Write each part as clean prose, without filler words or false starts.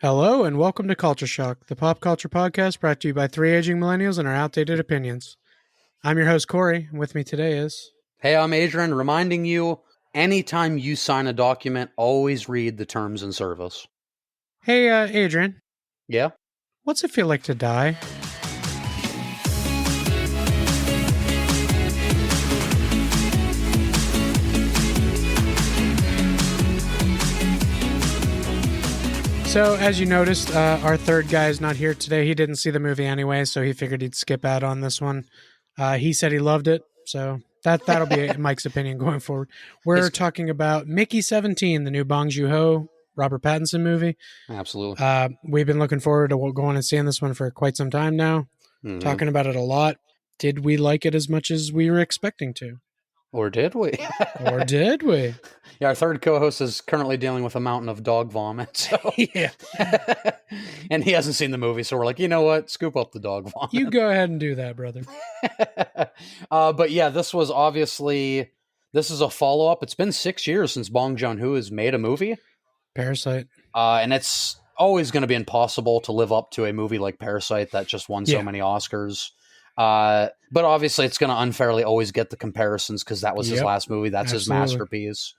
Hello and welcome to Culture Shock, the pop culture podcast brought to you by three aging millennials and our outdated opinions. I'm your host, Corey, and with me today is... Hey, I'm Adrian, reminding you, anytime you sign a document, always read the terms and service. Hey, Adrian. Yeah? What's it feel like to die? So, as you noticed, our third guy is not here today. He didn't see the movie anyway, so he figured he'd skip out on this one. He said he loved it, so that'll be Mike's opinion going forward. We're talking about Mickey 17, the new Bong Joon Ho, Robert Pattinson movie. Absolutely. We've been looking forward to going and seeing this one for quite some time now, talking about it a lot. Did we like it as much as we were expecting to? Or did we? Or did we? Yeah, our third co-host is currently dealing with a mountain of dog vomit. So. Yeah. And he hasn't seen the movie, so we're like, you know what? Scoop up the dog vomit. You go ahead and do that, brother. But yeah, this is a follow-up. It's been 6 years since Bong Joon Ho has made a movie. Parasite. And it's always going to be impossible to live up to a movie like Parasite that just won so many Oscars. But obviously it's going to unfairly always get the comparisons because that was his last movie. That's his masterpiece.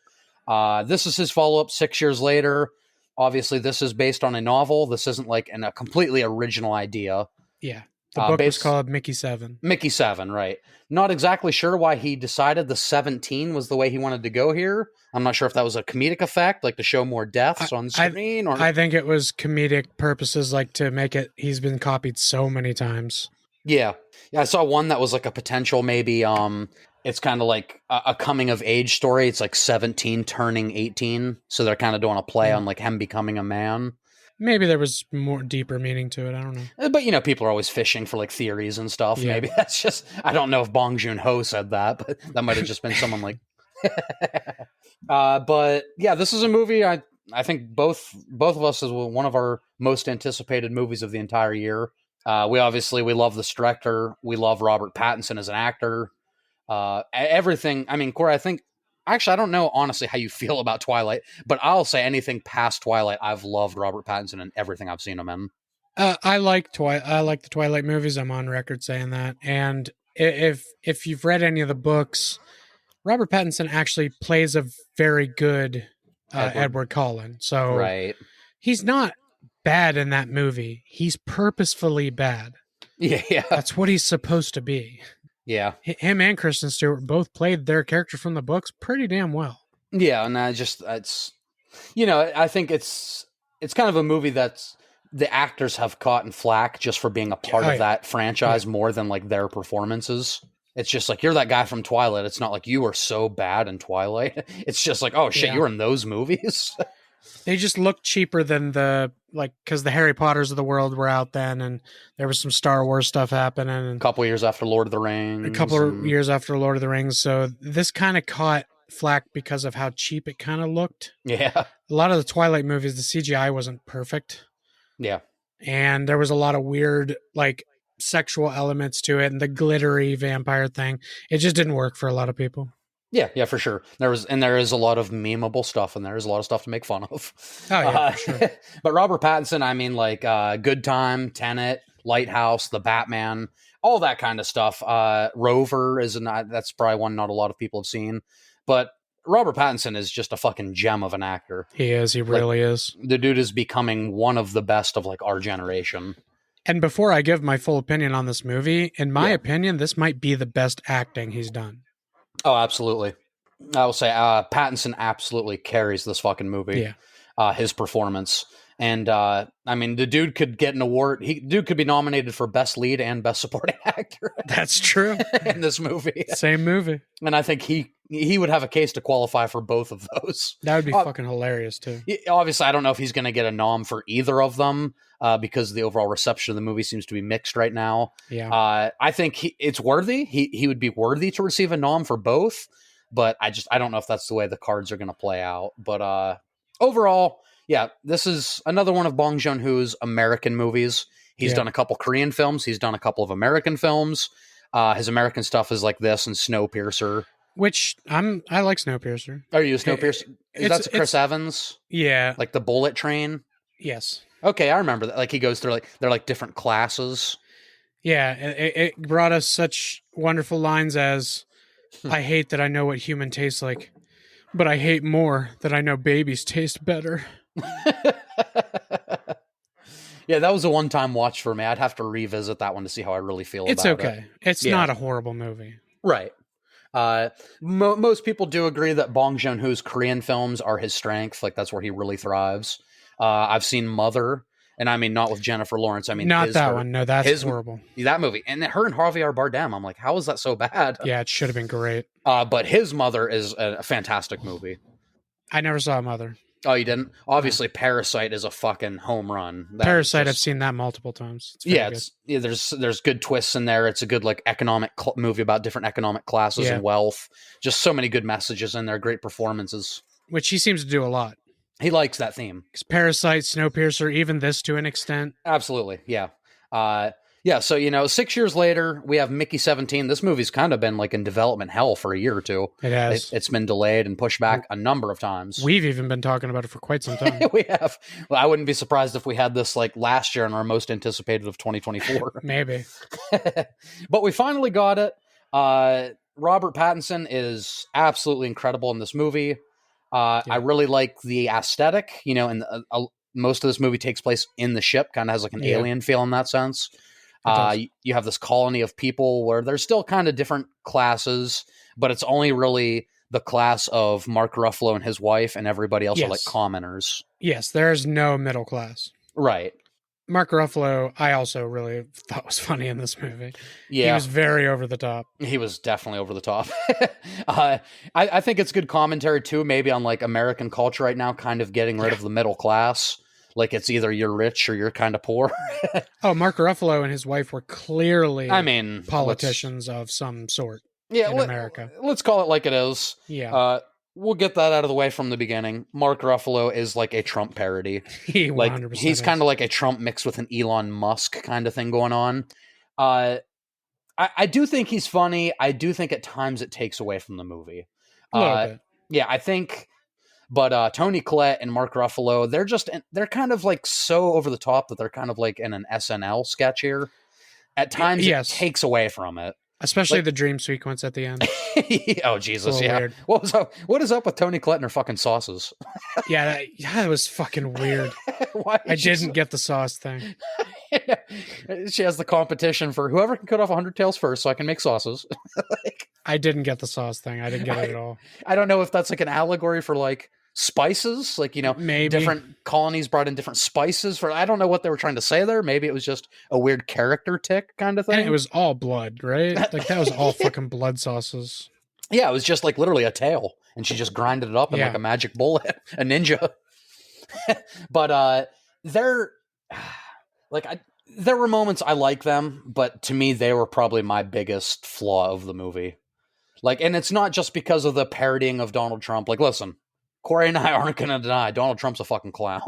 This is his follow-up 6 years later. Obviously, this is based on a novel. This isn't like a completely original idea. Yeah. The book was called Mickey 7. Mickey 7, right. Not exactly sure why he decided the 17 was the way he wanted to go here. I'm not sure if that was a comedic effect, like to show more deaths on the screen. I think it was comedic purposes, like to make it, he's been copied so many times. Yeah. I saw one that was like a potential maybe, it's kind of like a coming of age story. It's like 17 turning 18. So they're kind of doing a play on like him becoming a man. Maybe there was more deeper meaning to it. I don't know. But, you know, people are always fishing for like theories and stuff. Yeah. Maybe that's just, I don't know if Bong Joon Ho said that, but that might have just been someone like, but yeah, this is a movie. I think both of us is one of our most anticipated movies of the entire year. We love this director. We love Robert Pattinson as an actor. Everything. I mean, Corey, I don't know honestly how you feel about Twilight, but I'll say anything past Twilight, I've loved Robert Pattinson in everything I've seen him in. I like the Twilight movies. I'm on record saying that. And if you've read any of the books, Robert Pattinson actually plays a very good Edward Cullen. So right. He's not bad in that movie. He's purposefully bad. Yeah. That's what he's supposed to be. Yeah. Him and Kristen Stewart both played their character from the books pretty damn well. Yeah, and I think it's kind of a movie that's the actors have caught in flack just for being a part of that franchise more than like their performances. It's just like, you're that guy from Twilight. It's not like you were so bad in Twilight. It's just like, oh shit, you were in those movies. They just looked cheaper than because the Harry Potters of the world were out then, and there was some Star Wars stuff happening. And a couple years after Lord of the Rings. Years after Lord of the Rings. So this kind of caught flack because of how cheap it kind of looked. Yeah. A lot of the Twilight movies, the CGI wasn't perfect. Yeah. And there was a lot of weird, like, sexual elements to it, and the glittery vampire thing. It just didn't work for a lot of people. Yeah, for sure. There is a lot of memeable stuff, and there's a lot of stuff to make fun of. Oh yeah, for sure. But Robert Pattinson, I mean, like Good Time, Tenet, Lighthouse, The Batman, all that kind of stuff. Rover that's probably one not a lot of people have seen, but Robert Pattinson is just a fucking gem of an actor. He is. He really is. The dude is becoming one of the best of like our generation. And before I give my full opinion on this movie, in my opinion, this might be the best acting he's done. Oh, absolutely. I will say Pattinson absolutely carries this fucking movie. Yeah. His performance. And, I mean, the dude could get an award. Dude could be nominated for Best Lead and Best Supporting Actor. That's true. In this movie. Same movie. And I think he would have a case to qualify for both of those. That would be fucking hilarious, too. Obviously, I don't know if he's going to get a nom for either of them because the overall reception of the movie seems to be mixed right now. Yeah. I think it's worthy. He would be worthy to receive a nom for both, but I don't know if that's the way the cards are going to play out. But overall, yeah, this is another one of Bong Joon Ho's American movies. He's done a couple Korean films. He's done a couple of American films. His American stuff is like this and Snowpiercer. Which I like Snowpiercer. Are you a Snowpiercer? That's Chris Evans? Yeah. Like the Bullet Train? Yes. Okay, I remember that. Like he goes through they're like different classes. Yeah, it brought us such wonderful lines as, "I hate that I know what human tastes like, but I hate more that I know babies taste better." Yeah, that was a one-time watch for me. I'd have to revisit that one to see how I really feel It's about it. okay. It's Yeah, not a horrible movie. right. Most people do agree that Bong Joon Ho's Korean films are his strength. Like that's where he really thrives. I've seen Mother, and I mean not with Jennifer Lawrence. I mean Not that one. No, that's his horrible. that movie, and her and Javier Bardem. I'm like, how is that so bad? Yeah, it should have been great. But his Mother is a fantastic movie. I never saw Mother. Oh, you didn't? Obviously, Parasite is a fucking home run. That Parasite, I've seen that multiple times. It's there's good twists in there. It's a good like economic movie about different economic classes and wealth. Just so many good messages in there. Great performances. which he seems to do a lot. He likes that theme. Parasite, Snowpiercer, even this to an extent. Absolutely, yeah. Yeah, so 6 years later, we have Mickey 17. This movie's kind of been like in development hell for a year or two. It has. It's been delayed and pushed back a number of times. We've even been talking about it for quite some time. We have. Well, I wouldn't be surprised if we had this like last year in our most anticipated of 2024. Maybe. But we finally got it. Robert Pattinson is absolutely incredible in this movie. I really like the aesthetic, and most of this movie takes place in the ship, kind of has like an alien feel in that sense. You have this colony of people where there's still kind of different classes, but it's only really the class of Mark Ruffalo and his wife, and everybody else are like commoners. Yes, there's no middle class. Right. Mark Ruffalo, I also really thought was funny in this movie. Yeah. He was very over the top. He was definitely over the top. I think it's good commentary too, maybe on like American culture right now, kind of getting rid of the middle class. Like it's either you're rich or you're kind of poor. Oh, Mark Ruffalo and his wife were clearly, I politicians of some sort. Yeah, in America. Let's call it like it is. Yeah. We'll get that out of the way from the beginning. Mark Ruffalo is like a Trump parody. He 100% he's kind of like a Trump mixed with an Elon Musk kind of thing going on. I do think he's funny. I do think at times it takes away from the movie. A little bit. Yeah, I think. But Toni Collette and Mark Ruffalo, they're kind of like so over the top that they're kind of like in an SNL sketch here. At times, it takes away from it. Especially the dream sequence at the end. Oh, Jesus, yeah. Weird. What is up with Toni Collette and her fucking sauces? That was fucking weird. I didn't get the sauce thing. She has the competition for whoever can cut off 100 tails first so I can make sauces. I didn't get the sauce thing. I didn't get it at all. I don't know if that's like an allegory for like spices, like, maybe different colonies brought in different spices for, I don't know what they were trying to say there. Maybe it was just a weird character tick kind of thing. And it was all blood, right? Like that was all fucking blood sauces. Yeah, it was just like literally a tail, and she just grinded it up in like a magic bullet, a ninja. But there were moments I like them, but to me they were probably my biggest flaw of the movie. Like, and it's not just because of the parodying of Donald Trump. Like, listen, Corey and I aren't going to deny Donald Trump's a fucking clown.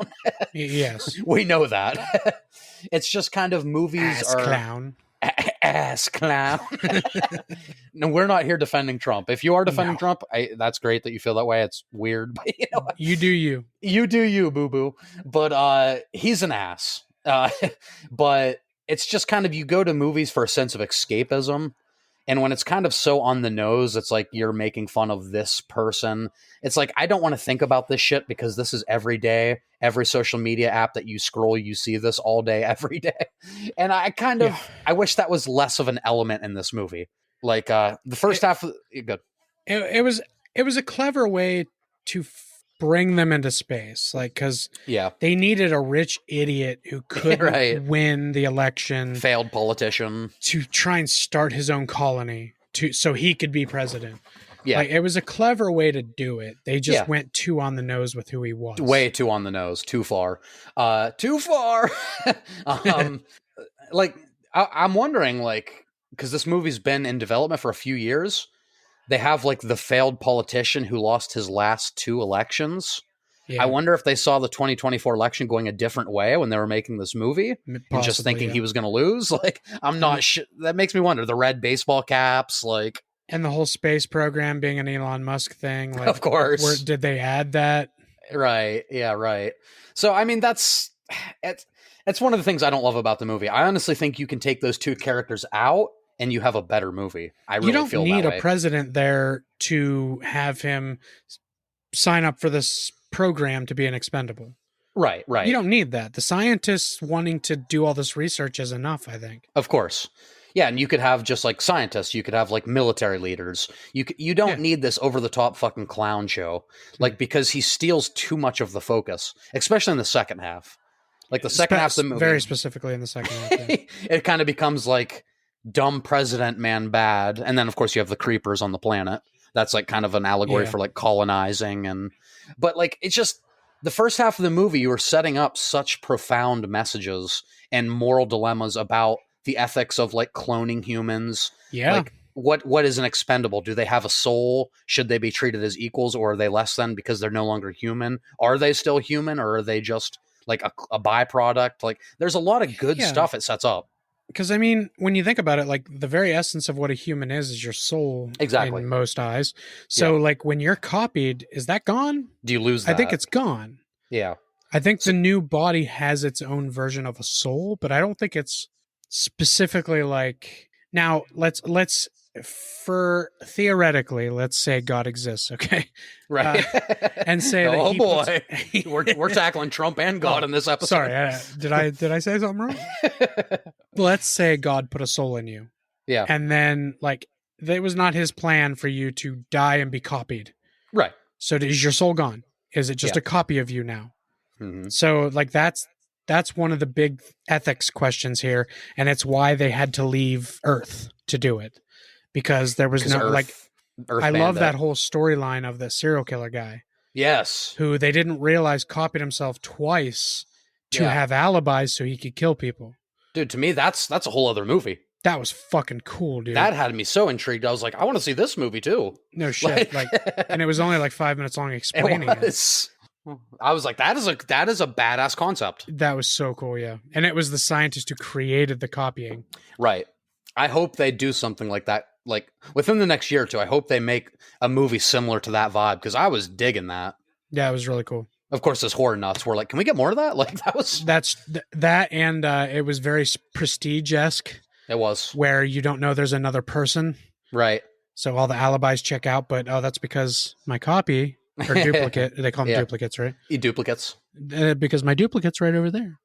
Yes. We know that. It's just kind of movies clown. Ass clown. No, we're not here defending Trump. If you are defending Trump, that's great that you feel that way. It's weird. But you do you. You do you, boo-boo. But he's an ass. But it's just kind of, you go to movies for a sense of escapism. And when it's kind of so on the nose, it's like you're making fun of this person. It's like, I don't want to think about this shit because this is every day. Every social media app that you scroll, you see this all day, every day. And I kind of, I wish that was less of an element in this movie. Like the first half, good. It was a clever way to bring them into space, like, because they needed a rich idiot who couldn't win the election, failed politician, to try and start his own colony so he could be president. Yeah, like, it was a clever way to do it. They just went too on the nose with who he was. Way too on the nose, too far, too far. Like, I'm wondering, like, because this movie's been in development for a few years. They have like the failed politician who lost his last 2 elections. Yeah. I wonder if they saw the 2024 election going a different way when they were making this movie. Possibly, and just thinking he was going to lose. Like, I'm not that makes me wonder. The red baseball caps, like, and the whole space program being an Elon Musk thing. Like, of course. Did they add that? Right. Yeah. Right. So, I mean, that's it's one of the things I don't love about the movie. I honestly think you can take those two characters out and you have a better movie. I really You don't feel need that a way. president there to have him sign up for this program to be an expendable. Right. You don't need that. The scientists wanting to do all this research is enough, I think. Of course. Yeah, and you could have just like scientists, you could have like military leaders. You don't need this over the top fucking clown show, like, because he steals too much of the focus, especially in the second half. Like the second half of the movie, very specifically in the second half. Yeah. it kind of becomes like dumb president man bad, and then of course you have the creepers on the planet. That's like kind of an allegory for like colonizing, but like it's just the first half of the movie you were setting up such profound messages and moral dilemmas about the ethics of like cloning humans. Yeah. Like what is an expendable? Do they have a soul? Should they be treated as equals, or are they less than because they're no longer human? Are they still human, or are they just like a byproduct? Like there's a lot of good stuff it sets up. Because I mean, when you think about it, like the very essence of what a human is your soul. Exactly. In most eyes. So like when you're copied, is that gone? Do you lose that? I think it's gone. Yeah. I think the new body has its own version of a soul, but I don't think it's specifically like, now let's for theoretically, let's say God exists, okay? Right. And say that oh boy. We're tackling Trump and God in this episode. Sorry, did I say something wrong? Let's say God put a soul in you. Yeah. And then like it was not his plan for you to die and be copied. Right. So is your soul gone? Is it just a copy of you now? Mm-hmm. So like that's one of the big ethics questions here, and it's why they had to leave Earth to do it, because there was no Earth I love that whole storyline of the serial killer guy. Yes. Who they didn't realize copied himself twice to have alibis so he could kill people. Dude, to me that's a whole other movie. That was fucking cool, dude. That had me so intrigued. I was like, I want to see this movie too. No shit. Like and it was only like 5 minutes long explaining it. I was like, that is a badass concept. That was so cool, yeah. And it was the scientist who created the copying. Right. I hope they do something like that, like within the next year or two. I hope they make a movie similar to that vibe, because I was digging that. Yeah, it was really cool. Of course, as horror nuts, we're like, can we get more of that? Like that, and it was very Prestige-esque. It was, where you don't know there's another person, right? So all the alibis check out, but that's because my copy or duplicate. They call them duplicates, right? Duplicates. Because my duplicate's right over there.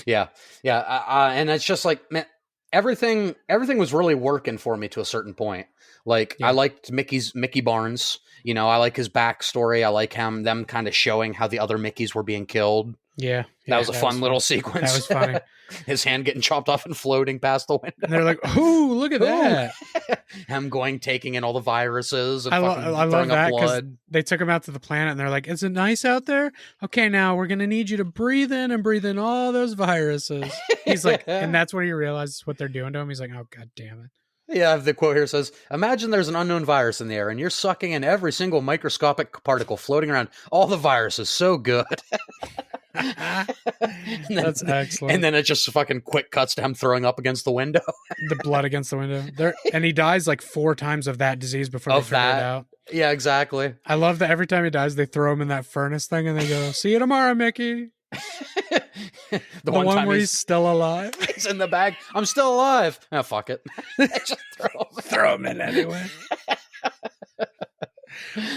Yeah. And it's just like, man, everything was really working for me to a certain point. Like I liked Mickey Barnes. You know, I like his backstory. I like them kind of showing how the other Mickeys were being killed. Yeah. That was a fun little sequence. That was funny. His hand getting chopped off and floating past the window. And they're like, "Oh, look at that!" Him taking in all the viruses and I throwing love that up blood. They took him out to the planet and they're like, "Is it nice out there? Okay, now we're gonna need you to breathe in all those viruses." He's like, and that's when he realizes what they're doing to him. He's like, "Oh, god damn it." Yeah, the quote here says, "Imagine there's an unknown virus in the air and you're sucking in every single microscopic particle floating around. All the viruses, so good." That's excellent. And then it just fucking quick cuts to him throwing up against the window. The blood against the window. And he dies like 4 times of that disease before they figure it out. Yeah, exactly. I love that every time he dies, they throw him in that furnace thing and they go, "See you tomorrow, Mickey." the one where he's still alive. He's in the bag. "I'm still alive." Oh, fuck it. Just throw him in anyway.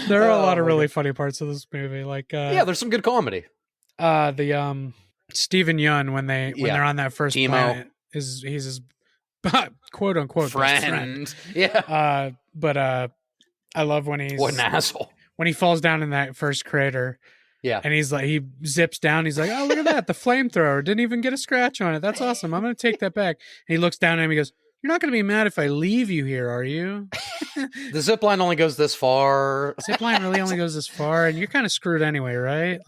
There are a lot of really funny parts of this movie. Like, there's some good comedy. The Stephen Yeun when they're on that first planet he's his quote unquote friend. Yeah. But I love when what an asshole. When he falls down in that first crater. Yeah. And he's like, he zips down. He's like, "Oh, look at that. The flamethrower didn't even get a scratch on it. That's awesome. I'm going to take that back." And he looks down at him. He goes, "You're not going to be mad if I leave you here, are you?" The zip line only goes this far. Zip line really only goes this far. And you're kind of screwed anyway, right?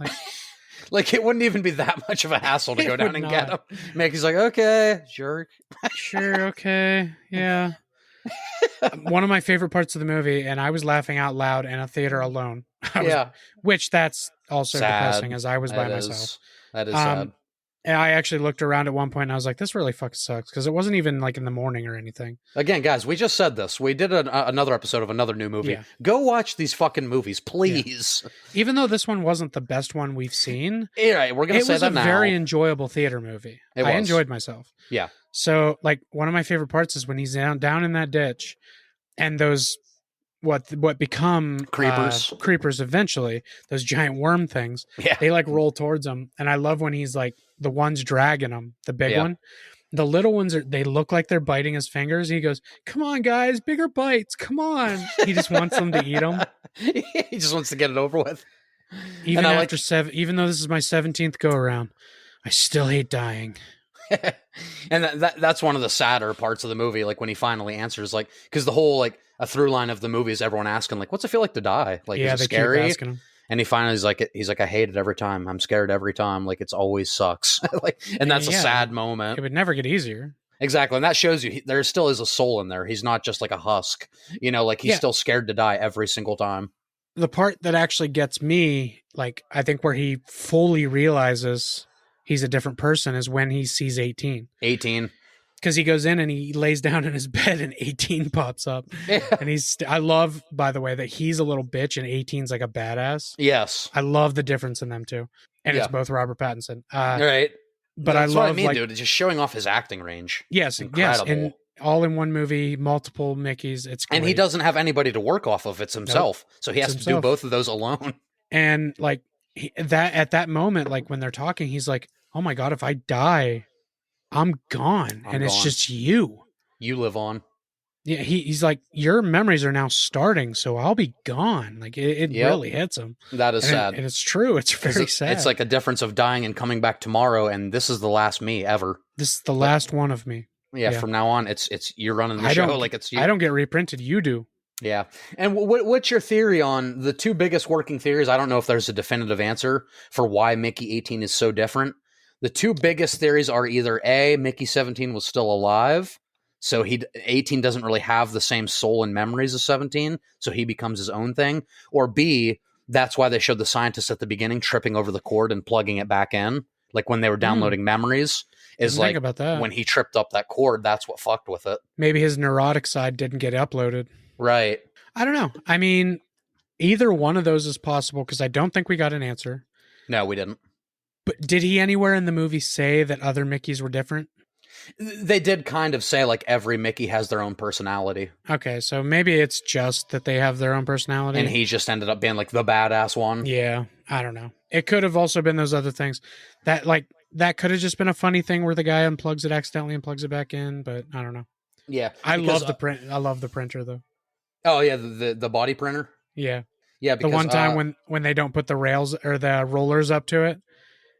Like it wouldn't even be that much of a hassle to go down and get him. Mickey's like, "Okay, jerk." Sure, okay, yeah. One of my favorite parts of the movie, and I was laughing out loud in a theater alone. Which that's also sad. depressing, as I was by myself. That is sad. And I actually looked around at one point and I was like, this really fucking sucks because it wasn't even like in the morning or anything. Again, guys, we just said this. We did another episode of another new movie. Yeah. Go watch these fucking movies, please. Even though this one wasn't the best one we've seen, Yeah, we're gonna say that now. It was a very enjoyable theater movie. I enjoyed myself. Yeah. So, like, one of my favorite parts is when he's down in that ditch, and those what become creepers eventually, those giant worm things. Yeah. They like roll towards him, and I love when he's like the one's dragging him, the big one. The little ones they look like they're biting his fingers. He goes, "Come on, guys, bigger bites! Come on!" He just wants them to eat them. He just wants to get it over with. Even after even though this is my 17th go around, I still hate dying. And that's one of the sadder parts of the movie, like when he finally answers, like, because the whole like a through line of the movie is everyone asking like, what's it feel like to die? Like, is it scary? Keep asking him. And he finally is like, I hate it every time. I'm scared every time. Like, it's always sucks. Like, and that's a sad moment. It would never get easier. Exactly. And that shows you there still is a soul in there. He's not just like a husk, like he's still scared to die every single time. The part that actually gets me, like, I think where he fully realizes he's a different person is when he sees 18. 18. Because he goes in and he lays down in his bed and 18 pops up. Yeah. And I love, by the way, that he's a little bitch and 18's like a badass. Yes. I love the difference in them two. And it's both Robert Pattinson. Right. But that's what I mean, dude. It's just showing off his acting range. Yes. Incredible. Yes. And all in one movie, multiple Mickeys. It's great. And he doesn't have anybody to work off of. It's himself. Nope. So he has to do both of those alone. And like at that moment, like when they're talking, he's like, oh my God, if I die, I'm gone. It's just you. You live on. Yeah, he's like, your memories are now starting, so I'll be gone. Like it really hits him. That is sad. And it's true. It's very sad. It's like a difference of dying and coming back tomorrow, and this is the last me ever. This is the last one of me. Yeah, from now on, it's you're running the show. Like it's you. I don't get reprinted. You do. Yeah. And what's your theory on the two biggest working theories? I don't know if there's a definitive answer for why Mickey 18 is so different. The two biggest theories are either A, Mickey 17 was still alive, so 18 doesn't really have the same soul and memories as 17, so he becomes his own thing, or B, that's why they showed the scientists at the beginning tripping over the cord and plugging it back in, like when they were downloading memories, is like about that. When he tripped up that cord, that's what fucked with it. Maybe his neurotic side didn't get uploaded. Right. I don't know. I mean, either one of those is possible because I don't think we got an answer. No, we didn't. But did he anywhere in the movie say that other Mickeys were different? They did kind of say like every Mickey has their own personality. Okay, so maybe it's just that they have their own personality. And he just ended up being like the badass one. Yeah, I don't know. It could have also been those other things. That could have just been a funny thing where the guy unplugs it accidentally and plugs it back in, but I don't know. Yeah. I love the print. I love the printer though. Oh yeah, the body printer? Yeah. Yeah, because the one time when they don't put the rails or the rollers up to it.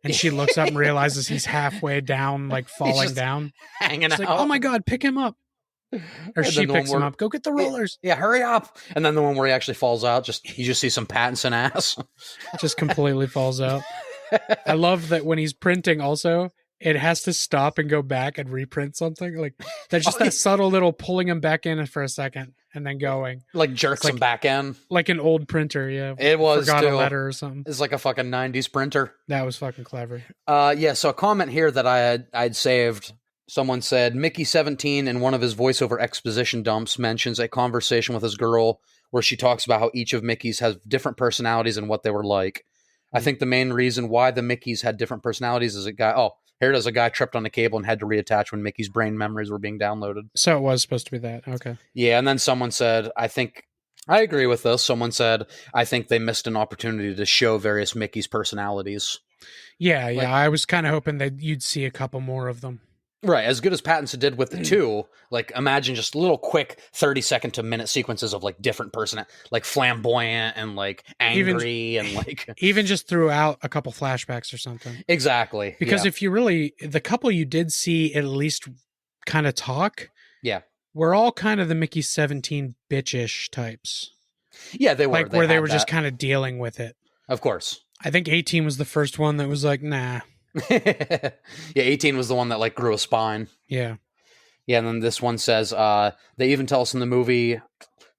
And she looks up and realizes he's halfway down, like falling down. Hanging out. Like, oh my God, pick him up. Or she picks him up. Go get the rollers. Yeah, hurry up. And then the one where he actually falls out, you just see some Pattinson ass. Just completely falls out. I love that when he's printing also, it has to stop and go back and reprint something. Like that's just that subtle little pulling him back in for a second and then going. Like jerks him back in. Like an old printer, yeah. It was Forgot a letter or something. It's like a fucking 90s printer. That was fucking clever. Yeah, so a comment here that I'd saved. Someone said, Mickey 17 in one of his voiceover exposition dumps mentions a conversation with his girl where she talks about how each of Mickey's has different personalities and what they were like. I think the main reason why the Mickeys had different personalities is a guy tripped on a cable and had to reattach when Mickey's brain memories were being downloaded. So it was supposed to be that. Okay. Yeah, and then someone said, I agree with this. Someone said, I think they missed an opportunity to show various Mickey's personalities. Yeah. I was kind of hoping that you'd see a couple more of them. Right, as good as Pattinson did with the two, like imagine just little quick 30-second to minute sequences of like different like flamboyant and like angry and like even just throughout a couple flashbacks or something. Exactly. Because if you really the couple you did see at least kind of talk, we're all kind of the Mickey 17 bitchish types. Yeah, they were. Like where they were just kind of dealing with it. Of course. I think 18 was the first one that was like, nah. Yeah, 18 was the one that like grew a spine. Yeah, and then this one says they even tell us in the movie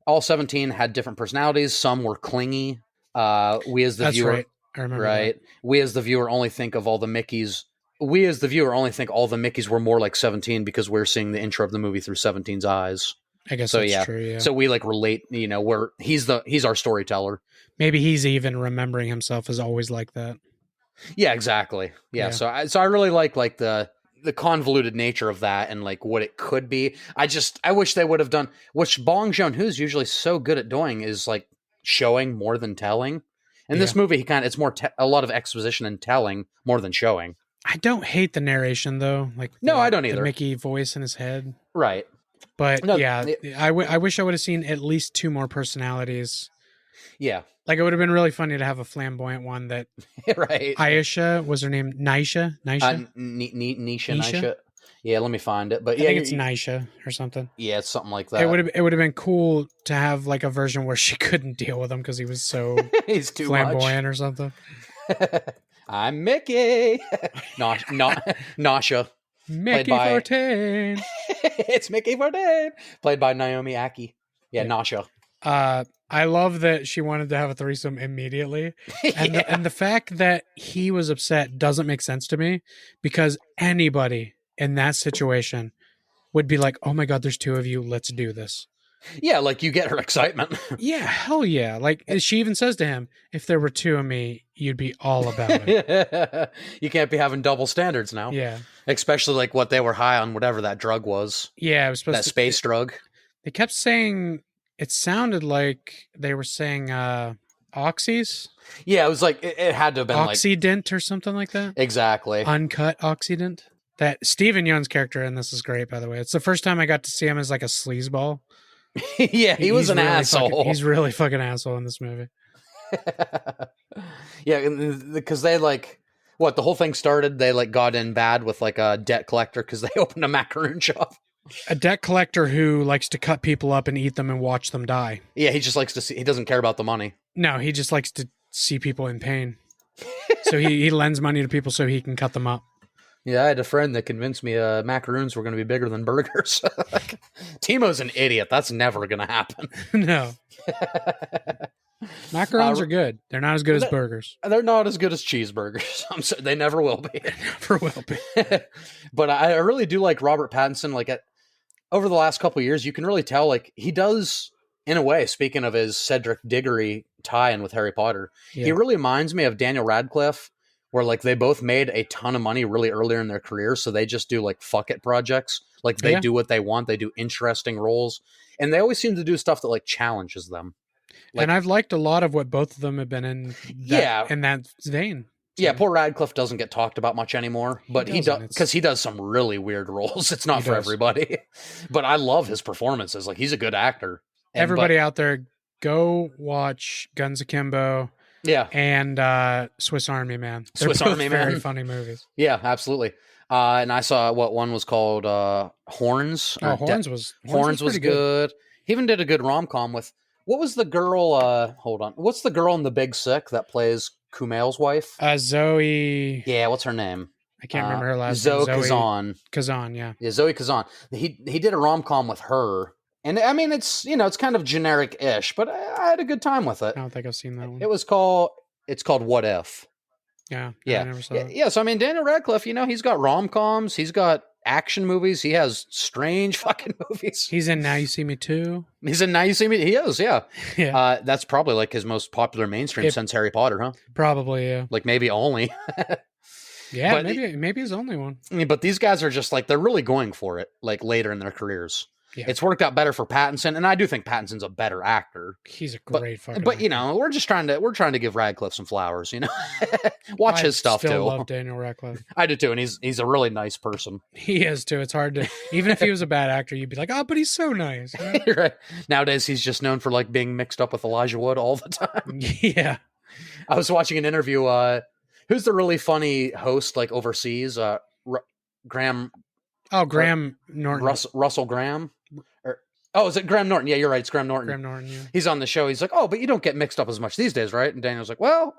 all 17 had different personalities. Some were clingy. We as the viewer, right. I remember right? That. We as the viewer only think of all the Mickeys we as the viewer only think all the Mickeys were more like 17 because we're seeing the intro of the movie through 17's eyes. I guess So that's true. Yeah. So we like relate, where he's our storyteller. Maybe he's even remembering himself as always like that. Yeah, exactly. Yeah. Yeah. So I really like the convoluted nature of that and like what it could be. I wish they would have done, which Bong Joon Ho's usually so good at doing, is like showing more than telling. In this movie, it's more a lot of exposition and telling more than showing. I don't hate the narration though. Like no, I don't either. The Mickey voice in his head, right? But no, I wish I would have seen at least 2 more personalities. Yeah, like it would have been really funny to have a flamboyant one that. Right. Aisha was her name. Nisha. Nisha. Yeah, let me find it. But I think it's Nisha or something. Yeah, it's something like that. It would have been cool to have like a version where she couldn't deal with him because he was so he's too flamboyant or something. I'm Mickey. Nasha. Mickey 14. It's Mickey 14. Played by Naomi Aki. Yeah, Nasha. I love that she wanted to have a threesome immediately. And the fact that he was upset doesn't make sense to me, because anybody in that situation would be like, oh my God, there's 2 of you. Let's do this. Yeah, like you get her excitement. Yeah, hell yeah. Like she even says to him, if there were 2 of me, you'd be all about it. You can't be having double standards now. Yeah. Especially like what they were high on, whatever that drug was. Yeah, it was supposed that space drug. They kept saying, it sounded like they were saying oxys. Yeah, it was like it had to have been Oxidant or something like that. Exactly. Uncut Oxidant. That Steven Yeun's character in this is great, by the way. It's the first time I got to see him as like a sleazeball. Yeah, he was an really asshole. He's really fucking asshole in this movie. Yeah, because they like, what, the whole thing started, they like got in bad with like a debt collector because they opened a macaroon shop. A debt collector who likes to cut people up and eat them and watch them die. Yeah, he just likes to see, he doesn't care about the money. No, he just likes to see people in pain. So he lends money to people so he can cut them up. Yeah, I had a friend that convinced me macaroons were going to be bigger than burgers. Like, Timo's an idiot. That's never going to happen. No. Macarons are good. They're not as good as burgers. They're not as good as cheeseburgers. I'm sorry, they never will be. Never will be. But I really do like Robert Pattinson. Like over the last couple of years, you can really tell like he does, in a way, speaking of his Cedric Diggory tie-in with Harry Potter, he really reminds me of Daniel Radcliffe, where like they both made a ton of money really earlier in their career, so they just do like fuck it projects. Like they do what they want. They do interesting roles, and they always seem to do stuff that like challenges them. Like, and I've liked a lot of what both of them have been in. In that vein. So. Yeah, poor Radcliffe doesn't get talked about much anymore, but he does because he does some really weird roles. It's not for everybody, but I love his performances. Like he's a good actor. Everybody out there, go watch Guns Akimbo. Yeah, and Swiss Army Man. They're Swiss Army Man, very funny movies. Yeah, absolutely. And I saw what one was called Horns. Oh, Horns was good. He even did a good rom com with, what was the girl? Hold on, what's the girl in The Big Sick that plays Kumail's wife? Zoe. Yeah, what's her name? I can't remember her last name. name. Kazan. Kazan, yeah. Yeah, Zoe Kazan. He did a rom com with her. And I mean, it's kind of generic-ish, but I had a good time with it. I don't think I've seen that one. It's called What If. Yeah. I never saw it. Yeah. So I mean, Daniel Radcliffe, he's got rom-coms, he's got action movies, he has strange fucking movies. He's in Now You See Me Too. He's in Now You See Me. He is, yeah. Yeah. That's probably like his most popular mainstream since Harry Potter, huh? Probably, yeah. Like maybe only. Yeah, but maybe his only one. I mean, but these guys are just like, they're really going for it, like later in their careers. Yeah. It's worked out better for Pattinson, and I do think Pattinson's a better actor. He's a great fucking But actor. we're trying to give Radcliffe some flowers, Watch his stuff too. I still love Daniel Radcliffe. I do too, and he's a really nice person. He is too. It's hard to, even if he was a bad actor, you'd be like, oh, but he's so nice. Right. Nowadays, he's just known for like being mixed up with Elijah Wood all the time. Yeah. I was watching an interview. Who's the really funny host like overseas? Graham. Oh, Graham Norton. Russell Graham. Is it Graham Norton? Yeah, you're right. It's Graham Norton. Graham Norton, yeah. He's on the show. He's like, oh, but you don't get mixed up as much these days, right? And Daniel's like, well,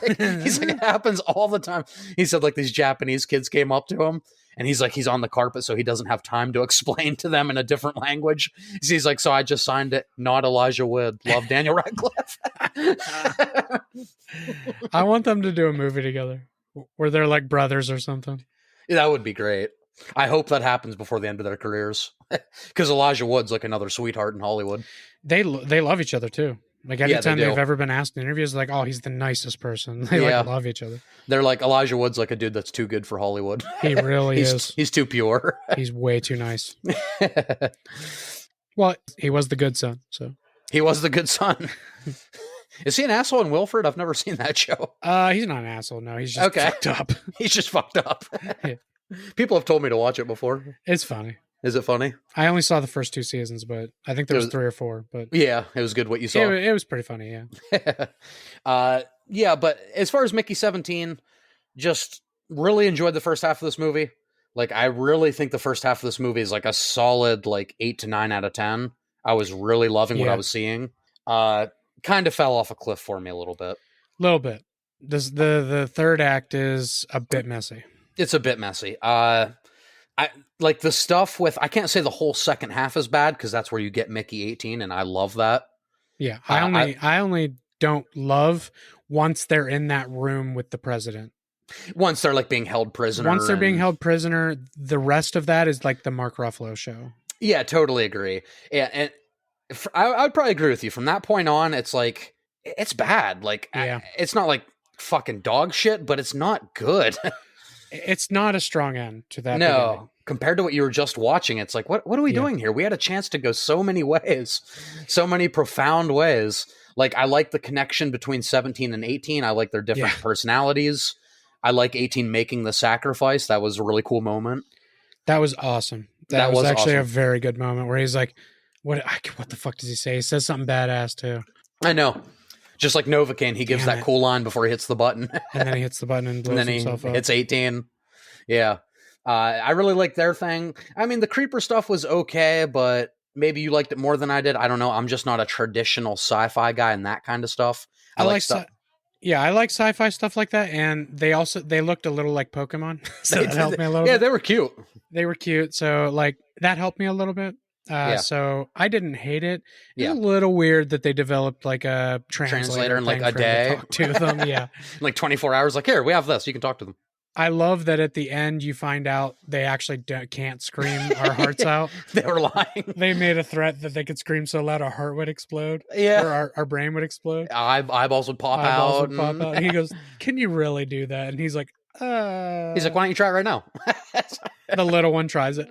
he's like, it happens all the time. He said like these Japanese kids came up to him and he's like, he's on the carpet, so he doesn't have time to explain to them in a different language. He's like, so I just signed it. Not Elijah Wood. Love Daniel Radcliffe. I want them to do a movie together. Where they're like brothers or something. That would be great. I hope that happens before the end of their careers. Because Elijah Wood's like another sweetheart in Hollywood. They love each other too. Like every time they they've do. ever been asked in interviews, like, oh, he's the nicest person. They like love each other. They're like, Elijah Wood's like a dude that's too good for Hollywood. He really is. He's too pure. He's way too nice. Well, he was the good son, so. He was the good son. Is he an asshole in Wilfred? I've never seen that show. He's not an asshole. No, he's just fucked up. He's just fucked up. Yeah. People have told me to watch it before. It's funny. Is it funny? I only saw the first 2 seasons, but I think there was 3 or 4. But yeah, it was good what you saw. It was pretty funny, yeah. Yeah, but as far as Mickey 17, just really enjoyed the first half of this movie. Like, I really think the first half of this movie is like a solid 8 to 9 out of 10. I was really loving what I was seeing. Kind of fell off a cliff for me a little bit. Little bit. The third act is a bit messy. It's a bit messy. I like the stuff with, I can't say the whole second half is bad because that's where you get Mickey 18, and I love that. Yeah, I only don't love once they're in that room with the president. Once they're like being held prisoner. Once they're being held prisoner, the rest of that is like the Mark Ruffalo show. Yeah, totally agree. Yeah, and I'd probably agree with you. From that point on, it's like, it's bad. Like, it's not like fucking dog shit, but it's not good. It's not a strong end to that. No, beginning. Compared to what you were just watching, it's like, what are we doing here? We had a chance to go so many ways, so many profound ways. Like, I like the connection between 17 and 18. I like their different personalities. I like 18 making the sacrifice. That was a really cool moment. That was awesome. That was actually awesome. A very good moment where he's like, what the fuck does he say? He says something badass too. I know. Just like Novocaine, he gives that cool line before he hits the button. And then he hits the button and blows himself up. Hits 18. Yeah. I really liked their thing. I mean, the creeper stuff was okay, but maybe you liked it more than I did. I don't know. I'm just not a traditional sci-fi guy and that kind of stuff. I like stuff. I like sci-fi stuff like that. And they looked a little like Pokemon. So that helped me a little bit. Yeah, they were cute. They were cute. So like that helped me a little bit. So I didn't hate it. It's a little weird that they developed like a translator in like a day to talk to them. Yeah. Like 24 hours. Like, here, we have this. You can talk to them. I love that at the end you find out they actually can't scream our hearts out. They were lying. They made a threat that they could scream so loud our heart would explode. Yeah. Or our brain would explode. Eyeballs would pop out. And he goes, can you really do that? And he's like, He's like, why don't you try it right now? The little one tries it.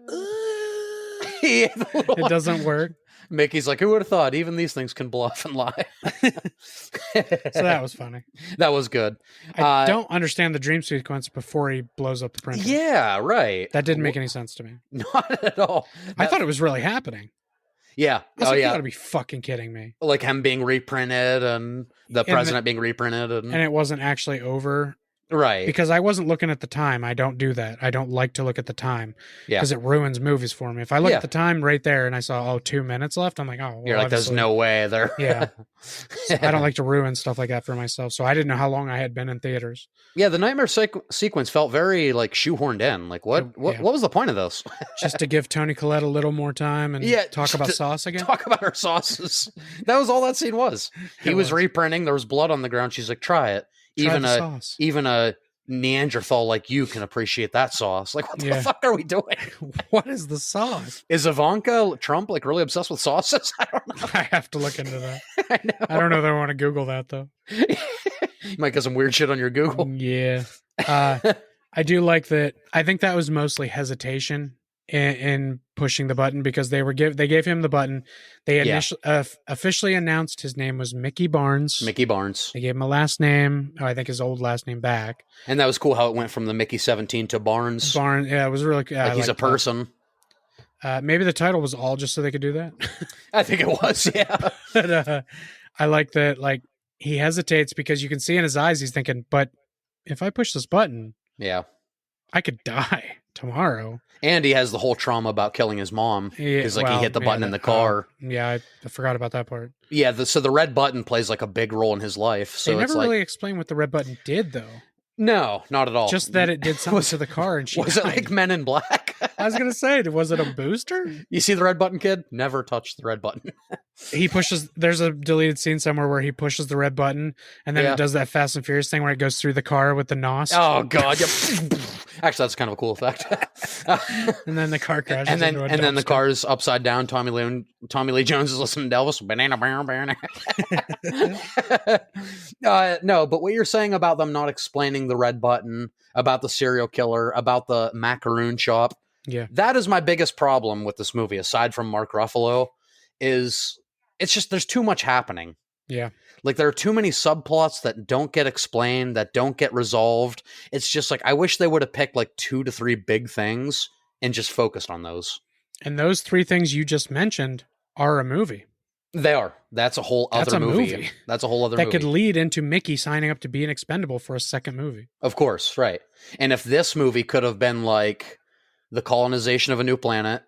It doesn't work. Mickey's like, who would have thought even these things can bluff and lie? So that was funny. That was good. I don't understand the dream sequence before he blows up the printer. Yeah, right. That didn't make any sense to me. Not at all. I thought it was really happening. Yeah. I was like, you gotta be fucking kidding me. Like him being reprinted and the president being reprinted. And it wasn't actually over. Right. Because I wasn't looking at the time. I don't do that. I don't like to look at the time. Yeah. Because it ruins movies for me. If I look at the time right there and I saw, 2 minutes left, I'm like, oh. Well, you're like, there's no way there. Yeah. So I don't like to ruin stuff like that for myself. So I didn't know how long I had been in theaters. Yeah, the nightmare sequence felt very like shoehorned in. Like, what was the point of this? Just to give Toni Collette a little more time and talk about sauce again? Talk about her sauces. That was all that scene was. He was reprinting. There was blood on the ground. She's like, try it. Even a Neanderthal like you can appreciate that sauce. Like, what the fuck are we doing? What is the sauce? Is Ivanka Trump like really obsessed with sauces? I don't know. I have to look into that. I know. I don't know that I want to Google that though. You might get some weird shit on your Google. Yeah. I do like that. I think that was mostly hesitation in pushing the button because they gave him the button. They initially officially announced his name was Mickey Barnes. Mickey Barnes. They gave him a last name. I think his old last name back. And that was cool how it went from the Mickey 17 to Barnes. Barnes. Yeah, it was really like he's a person. Maybe the title was all just so they could do that. I think it was. Yeah. But, I like that. Like he hesitates because you can see in his eyes he's thinking, but if I push this button, I could die tomorrow. And he has the whole trauma about killing his mom because he hit the button in the car. I forgot about that part. Yeah, so the red button plays like a big role in his life. So they never really explained what the red button did, though. No, not at all. Just that it did something to the car and she was died. It like Men in Black? I was gonna say, was it a booster? You see the red button, kid? Never touch the red button. He pushes. There's a deleted scene somewhere where he pushes the red button, and then Yeah. it does that Fast and Furious thing where it goes through the car with the nos. Oh god! Yep. Actually, that's kind of a cool effect. And then the car crashes. and then into a and then the dumpster. car's upside down. Tommy Lee Jones is listening to Elvis. Banana. No, but what you're saying about them not explaining the red button, about the serial killer, about the macaroon shop, Yeah. that is my biggest problem with this movie. Aside from Mark Ruffalo, is it's just there's too much happening. Yeah. Like there are too many subplots that don't get explained, that don't get resolved. It's just like I wish they would have picked like 2 to 3 big things and just focused on those. And those 3 things you just mentioned are a movie. They are. That's a whole other That's a movie. movie. That's a whole other That movie. could lead into Mickey signing up to be an expendable for a second movie. Of course, right. And if this movie could have been like the colonization of a new planet,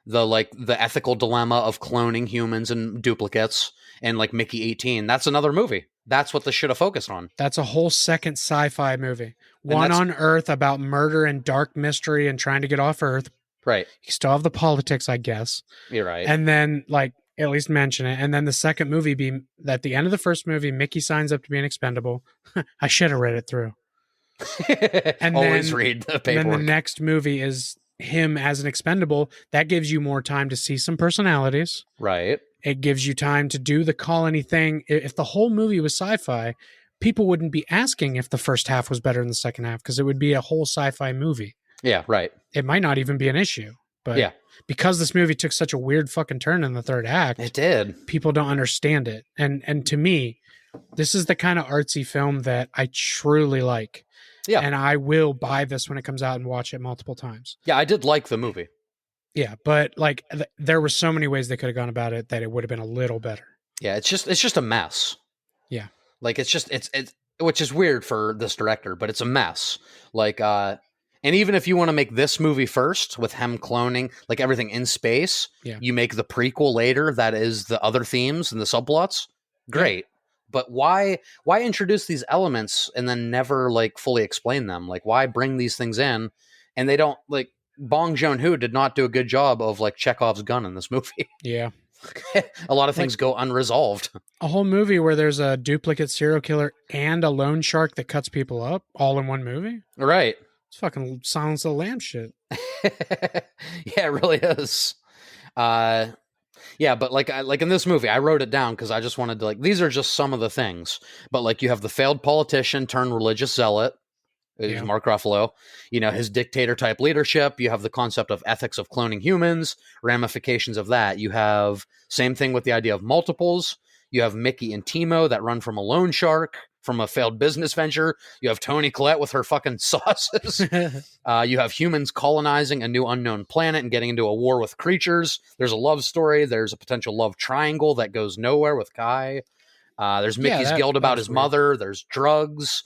the ethical dilemma of cloning humans and duplicates, and like Mickey 18, that's another movie. That's what this should have focused on. That's a whole second sci-fi movie. One on Earth about murder and dark mystery and trying to get off Earth. Right. You still have the politics, I guess. You're right. And then like at least mention it. And then the second movie be at the end of the first movie, Mickey signs up to be an expendable. I should have read it through. And always then, read the and paperwork. then the next movie is him as an expendable. That gives you more time to see some personalities. Right. It gives you time to do the colony thing. If the whole movie was sci-fi, people wouldn't be asking if the first half was better than the second half because it would be a whole sci-fi movie. Yeah, right. It might not even be an issue. But Yeah. because this movie took such a weird fucking turn in the third act, It did. people don't understand it. And to me, this is the kind of artsy film that I truly like. Yeah. And I will buy this when it comes out and watch it multiple times. Yeah, I did like the movie. Yeah, but like there were so many ways they could have gone about it that it would have been a little better. Yeah, it's just a mess. Yeah. Like it's which is weird for this director, but it's a mess. Like and even if you want to make this movie first with him cloning like everything in space, Yeah. you make the prequel later that is the other themes and the subplots. Great. But why introduce these elements and then never like fully explain them? Like why bring these things in and they don't like Bong Joon Ho did not do a good job of like Chekhov's gun in this movie. Yeah. A lot of things go unresolved. A whole movie where there's a duplicate serial killer and a loan shark that cuts people up all in one movie. Right. It's fucking Silence of the Lambs shit. Yeah, it really is. Yeah, but like in this movie, I wrote it down because I just wanted to like these are just some of the things. But like you have the failed politician turned religious zealot, Yeah. Mark Ruffalo. You know his dictator type leadership. You have the concept of ethics of cloning humans, ramifications of that. You have same thing with the idea of multiples. You have Mickey and Timo that run from a loan shark from a failed business venture. You have Toni Collette with her fucking sauces. You have humans colonizing a new unknown planet and getting into a war with creatures. There's a love story. There's a potential love triangle that goes nowhere with Kai. There's Mickey's guilt about his mother. There's drugs.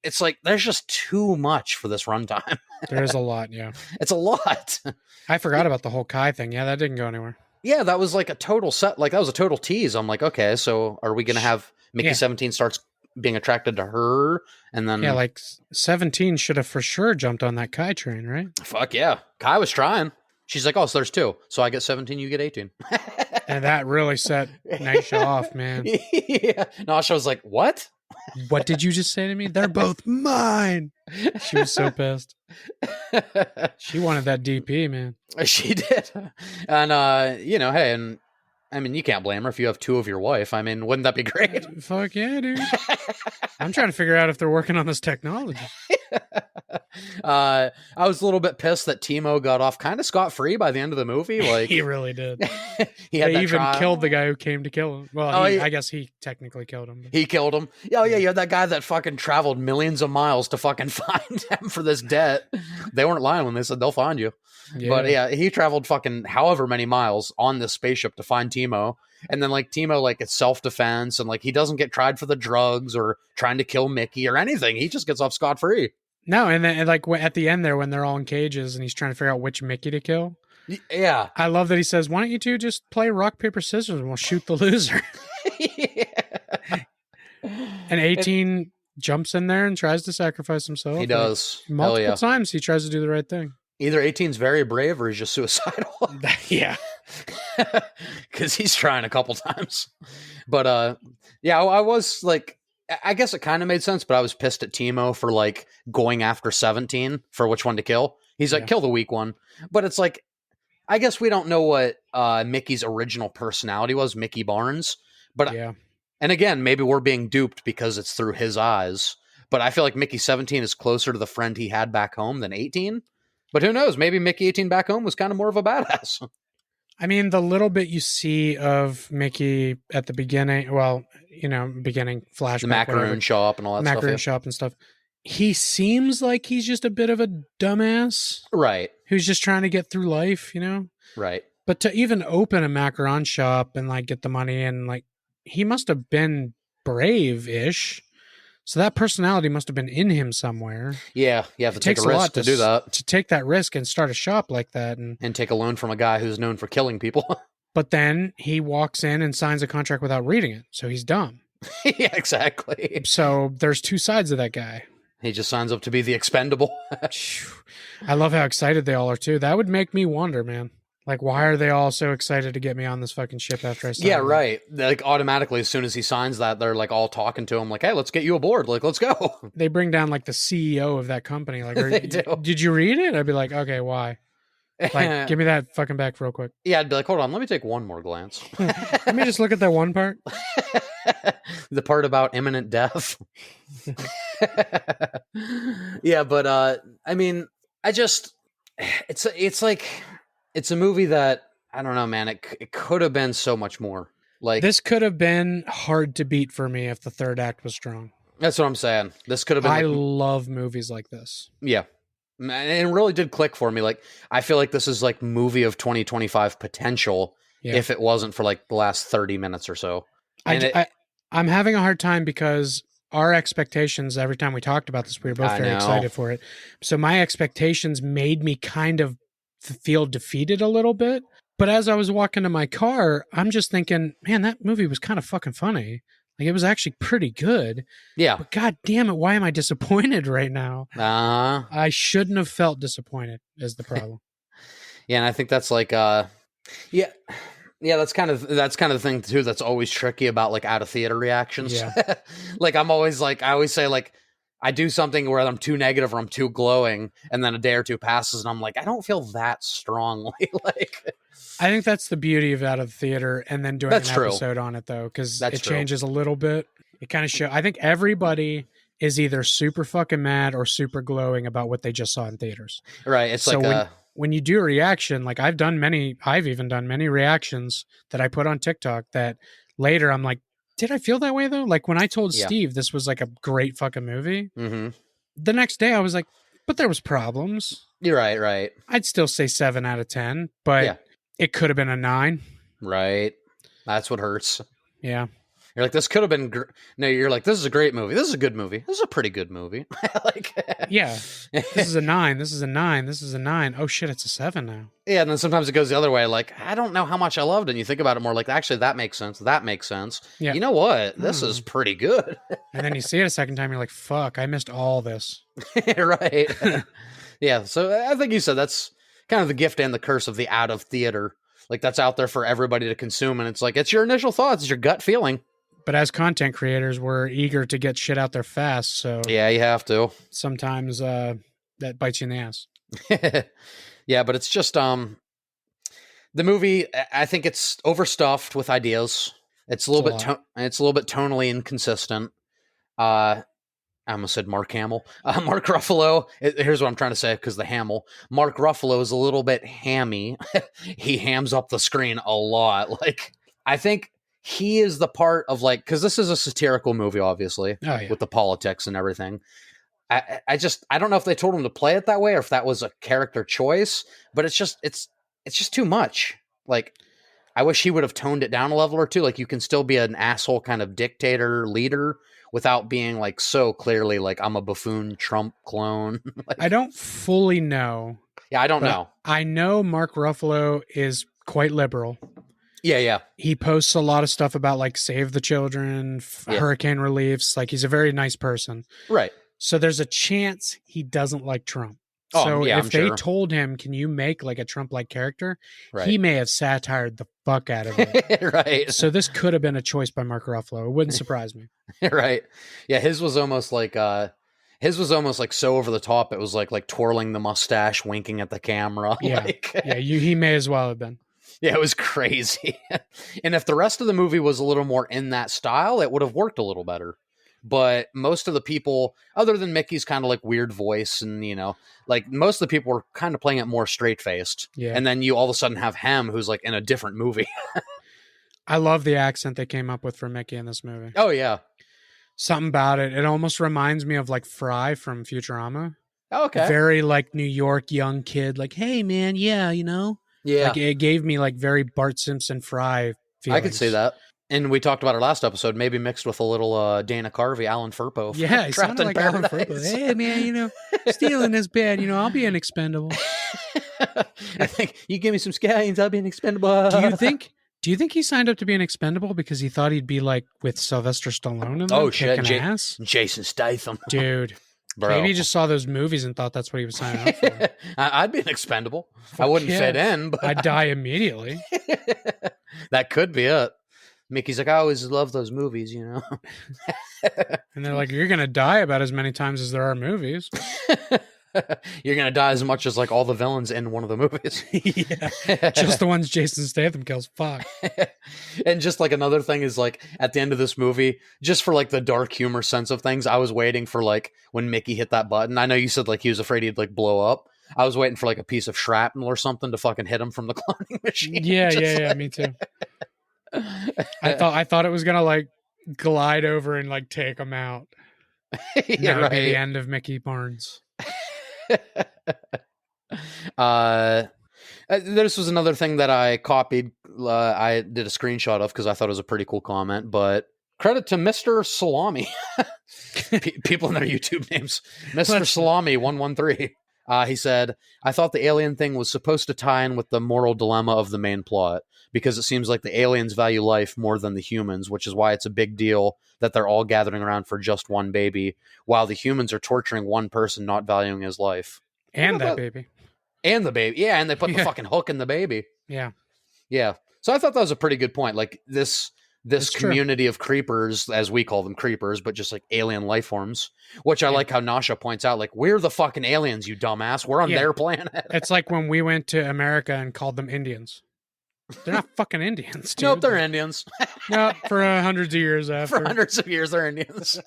It's like there's just too much for this runtime. There is a lot, yeah. It's a lot. I forgot about the whole Kai thing. Yeah, that didn't go anywhere. Yeah, that was like a total set. Like that was a total tease. I'm like, okay, so are we going to have Mickey 17 starts being attracted to her and then Yeah, like 17 should have for sure jumped on that Kai train, right? fuck yeah. Kai was trying. She's like, oh, so there's 2. So I get 17, you get 18. And that really set Naisha off, man. Yeah. Nasha was like, what? What did you just say to me? They're both mine. She was so pissed. She wanted that DP, man. She did. And, you know, hey, and I mean, you can't blame her if you have 2 of your wife. I mean, wouldn't that be great? Fuck yeah, dude. I'm trying to figure out if they're working on this technology. I was a little bit pissed that Timo got off kind of scot-free by the end of the movie. Like He really did. he had They that even trial. killed the guy who came to kill him. Well, Oh, I guess he technically killed him. He killed him. Oh, yeah, you had that guy that fucking traveled millions of miles to fucking find him for this debt. They weren't lying when they said they'll find you. Yeah. But yeah, he traveled fucking however many miles on this spaceship to find Timo. And then like Timo, like it's self-defense and like he doesn't get tried for the drugs or trying to kill Mickey or anything. He just gets off scot-free. No, and then like at the end there when they're all in cages and he's trying to figure out which Mickey to kill. Yeah. I love that he says, "Why don't you two just play rock paper scissors and we'll shoot the loser?" Yeah. And 18 jumps in there and tries to sacrifice himself. He does. Hell Multiple yeah. times he tries to do the right thing. Either 18's very brave or he's just suicidal. Yeah. Because he's trying a couple times. But yeah, I was like, I guess it kind of made sense, but I was pissed at Timo for like going after 17 for which one to kill. He's like, kill the weak one. But it's like, I guess we don't know what Mickey's original personality was, Mickey Barnes. But Yeah. And again, maybe we're being duped because it's through his eyes. But I feel like Mickey 17 is closer to the friend he had back home than 18. But who knows? Maybe Mickey 18 back home was kind of more of a badass. I mean, the little bit you see of Mickey at the beginning, well, beginning flashback, The macaroon shop and all that macaroon stuff. Yeah. shop and stuff. He seems like he's just a bit of a dumbass. Right. Who's just trying to get through life, Right. But to even open a macaron shop and like get the money and like, he must have been brave-ish. So that personality must have been in him somewhere. Yeah, you have to take a risk to do that. To take that risk and start a shop like that. And take a loan from a guy who's known for killing people. But then he walks in and signs a contract without reading it. So he's dumb. Yeah, exactly. So there's two sides of that guy. He just signs up to be the expendable. I love how excited they all are too. That would make me wonder, man. Like, why are they all so excited to get me on this fucking ship after I sign? Yeah, right. Like, automatically, as soon as he signs that, they're like all talking to him, like, "Hey, let's get you aboard. Like, let's go." They bring down like the CEO of that company. Like, They do. Did you read it? I'd be like, okay, why? Like, give me that fucking back real quick. Yeah, I'd be like, hold on, let me take one more glance. Let me just look at that one part. The part about imminent death. Yeah, but I mean, it's like it's a movie that I don't know, man. It could have been so much more. Like, this could have been hard to beat for me if the third act was strong. That's what I'm saying. This could have been. I love movies like this. Yeah. And it really did click for me. Like, I feel like this is like movie of 2025 potential if it wasn't for like the last 30 minutes or so. I'm having a hard time because our expectations, every time we talked about this, we were both very excited for it. So my expectations made me kind of feel defeated a little bit. But as I was walking to my car, I'm just thinking, man, that movie was kind of fucking funny. Like, it was actually pretty good. Yeah. But god damn it, why am I disappointed right now? I shouldn't have felt disappointed is the problem. Yeah, and I think that's like yeah, that's kind of the thing too that's always tricky about like out of theater reactions. Yeah. Like, I always say like I do something where I'm too negative or I'm too glowing, and then a day or two passes and I'm like, I don't feel that strongly. Like, I think that's the beauty of out of theater and then doing an episode on it, though, because it changes a little bit. It kind of shows. I think everybody is either super fucking mad or super glowing about what they just saw in theaters. Right. It's so like when you do a reaction, like I've even done many reactions that I put on TikTok that later I'm like, did I feel that way though? Like when I told Steve this was like a great fucking movie, the next day I was like, but there was problems. You're right. I'd still say 7 out of 10, but it could have been a 9. Right. That's what hurts. Yeah. You're like, this could have been. No, you're like, this is a great movie. This is a good movie. This is a pretty good movie. Like, yeah, this is a 9. This is a 9. This is a 9. Oh shit, it's a 7 now. Yeah, and then sometimes it goes the other way. Like, I don't know how much I loved it. And you think about it more. Like, actually, that makes sense. That makes sense. Yeah. You know what? This is pretty good. And then you see it a second time. You're like, fuck, I missed all this. Right. Yeah. So I think you said that's kind of the gift and the curse of the out of theater. Like, that's out there for everybody to consume, and it's like it's your initial thoughts, it's your gut feeling. But as content creators, we're eager to get shit out there fast. So yeah, you have to. Sometimes that bites you in the ass. Yeah, but it's just the movie. I think it's overstuffed with ideas. It's a little bit. It's a little bit tonally inconsistent. I almost said Mark Hamill. Mark Ruffalo. Here's what I'm trying to say because the Hamill. Mark Ruffalo is a little bit hammy. He hams up the screen a lot. Like, I think he is the part of like, because this is a satirical movie, obviously, with the politics and everything. I don't know if they told him to play it that way or if that was a character choice, but it's just too much. Like, I wish he would have toned it down a level or two. Like, you can still be an asshole kind of dictator leader without being like so clearly like I'm a buffoon Trump clone. Like, I don't fully know. Yeah, I don't know. I know Mark Ruffalo is quite liberal. Yeah. He posts a lot of stuff about like save the children, hurricane reliefs. Like, he's a very nice person. Right. So there's a chance he doesn't like Trump. So yeah, if I'm they sure. told him, "Can you make like a Trump-like character?" Right. he may have satired the fuck out of it. Right. So this could have been a choice by Mark Ruffalo. It wouldn't surprise me. Right. Yeah, his was almost like so over the top. It was like twirling the mustache, winking at the camera. Yeah, Like, yeah. He may as well have been. yeah, it was crazy. And if the rest of the movie was a little more in that style, it would have worked a little better. But most of the people, other than Mickey's kind of like weird voice, and like most of the people were kind of playing it more straight faced. Yeah. And then you all of a sudden have him who's like in a different movie. I love the accent they came up with for Mickey in this movie. Oh yeah. Something about it. It almost reminds me of like Fry from Futurama. Oh, okay. Very like New York young kid. Like, hey man, yeah. Yeah. Like it gave me like very Bart Simpson Fry feelings. I could see that. And we talked about our last episode, maybe mixed with a little Dana Carvey, Alan Firpo. Yeah, he Trapped sounded in like Alan Paradise. Firpo. Hey man, stealing is bad. I'll be an expendable. I think you give me some scallions, I'll be an expendable. Do you think he signed up to be an expendable because he thought he'd be like with Sylvester Stallone in them, kicking ass? Jason Statham. Dude. Bro. Maybe he just saw those movies and thought that's what he was signing up for. I'd be an expendable. I wouldn't fit in, but I'd die immediately. That could be it. Mickey's like, I always love those movies, And they're like, you're going to die about as many times as there are movies. You're going to die as much as like all the villains in one of the movies. Yeah. Just the ones Jason Statham kills. Fuck. And just like another thing is like at the end of this movie, just for like the dark humor sense of things, I was waiting for like when Mickey hit that button. I know you said like he was afraid he'd like blow up. I was waiting for like a piece of shrapnel or something to fucking hit him from the cloning machine. Yeah, me too. I thought it was gonna like glide over and like take him out. Yeah, that would right. be the end of Mickey Barnes. This was another thing that I copied. I did a screenshot of because I thought it was a pretty cool comment. But credit to Mr. Salami. People in their YouTube names, Mr. Salami 113. He said, I thought the alien thing was supposed to tie in with the moral dilemma of the main plot, because it seems like the aliens value life more than the humans, which is why it's a big deal that they're all gathering around for just one baby, while the humans are torturing one person, not valuing his life. And that baby. And the baby. Yeah, and they put the fucking hook in the baby. Yeah. Yeah. So I thought that was a pretty good point. Like this community of creepers, as we call them, creepers, but just like alien life forms, which I like how Nasha points out, like, we're the fucking aliens, you dumbass. We're on their planet. It's like when we went to America and called them Indians. They're not fucking Indians, dude. Nope, they're Indians. No, for hundreds of years after. For hundreds of years, they're Indians.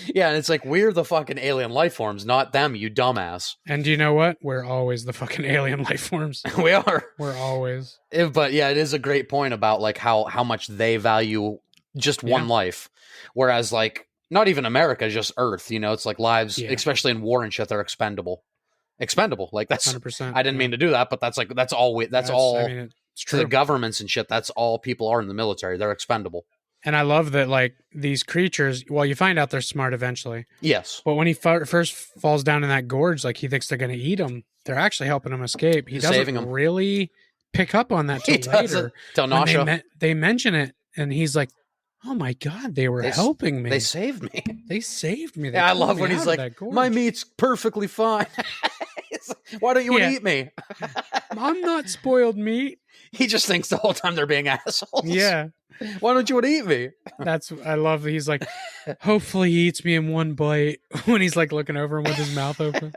Yeah, and it's like, we're the fucking alien life forms, not them, you dumbass. And you know what? We're always the fucking alien life forms. We are. We're always. But yeah, it is a great point about like how much they value just one life. Whereas like, not even America, just Earth, it's like lives, especially in war and shit, they're expendable. Like that's 100%. I didn't mean to do that, but that's all. I mean, it's true. To the governments and shit, that's all people are in the military. They're expendable. And I love that, like, these creatures, well, you find out they're smart eventually. Yes. But when he first falls down in that gorge, like, he thinks they're going to eat him. They're actually helping him escape. He doesn't really pick up on that till later. Till Nasha. They mention it, and he's like, oh my God, they were helping me. They saved me. They saved me. I love when he's like, my meat's perfectly fine. Why don't you want to eat me? I'm not spoiled meat. He just thinks the whole time they're being assholes. Yeah. Why don't you want to eat me? I love that he's like, hopefully he eats me in one bite, when he's like looking over him with his mouth open.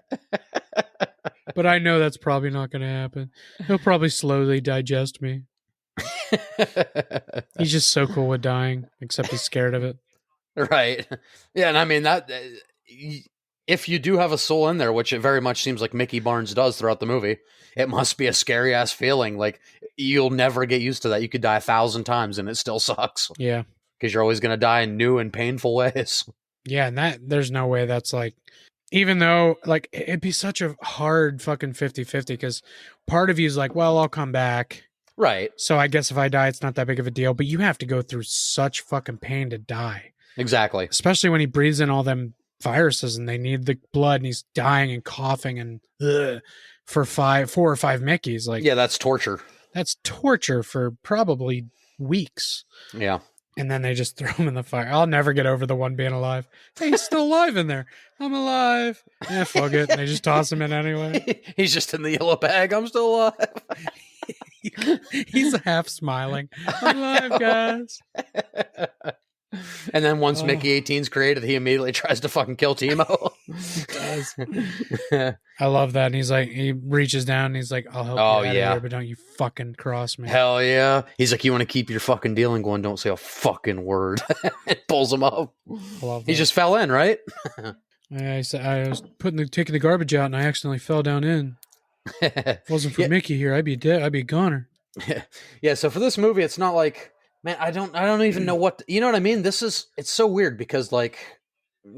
But I know that's probably not going to happen. He'll probably slowly digest me. He's just so cool with dying, except he's scared of it. Right. Yeah, and I mean that if you do have a soul in there, which it very much seems like Mickey Barnes does throughout the movie, it must be a scary ass feeling. Like, you'll never get used to that. You could die 1,000 times and it still sucks. Yeah. Because you're always going to die in new and painful ways. Yeah, and there's no way that's like, even though, like, it'd be such a hard fucking 50-50, because part of you is like, well, I'll come back. Right. So I guess if I die, it's not that big of a deal. But you have to go through such fucking pain to die. Exactly. Especially when he breathes in all them viruses and they need the blood and he's dying and coughing and for 4 or 5 Mickeys. Like, yeah, that's torture. That's torture for probably weeks. Yeah. And then they just throw him in the fire. I'll never get over the one being alive. Hey, he's still alive in there. I'm alive. Yeah, fuck it. And they just toss him in anyway. He's just in the yellow bag. I'm still alive. He's half smiling. I'm alive, guys. And then once Mickey 18's created, he immediately tries to fucking kill Timo. I love that. And he's like, he reaches down and he's like, I'll help you out of here, but don't you fucking cross me. Hell yeah. He's like, you want to keep your fucking dealing going, don't say a fucking word. It pulls him up. He just fell in, right? I was taking the garbage out and I accidentally fell down in. If it wasn't for Mickey here, I'd be dead. I'd be a goner. Yeah, so for this movie, it's not like, man, I don't even know what, you know what I mean? It's so weird because, like,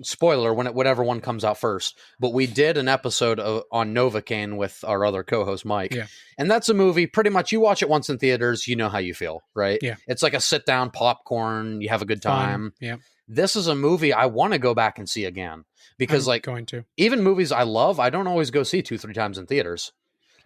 spoiler, whatever one comes out first, but we did an episode on Novocaine with our other co-host, Mike. Yeah. And that's a movie, pretty much, you watch it once in theaters, you know how you feel, right? Yeah. It's like a sit-down popcorn, you have a good time. Fun. Yeah. This is a movie I want to go back and see again. Because, I'm going to. Even movies I love, I don't always go see 2-3 times in theaters.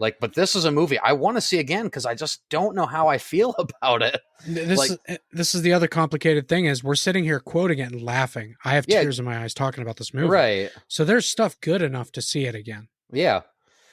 Like, but this is a movie I want to see again because I just don't know how I feel about it. This is the other complicated thing is we're sitting here quoting it and laughing. I have tears in my eyes talking about this movie. Right. So there's stuff good enough to see it again. Yeah.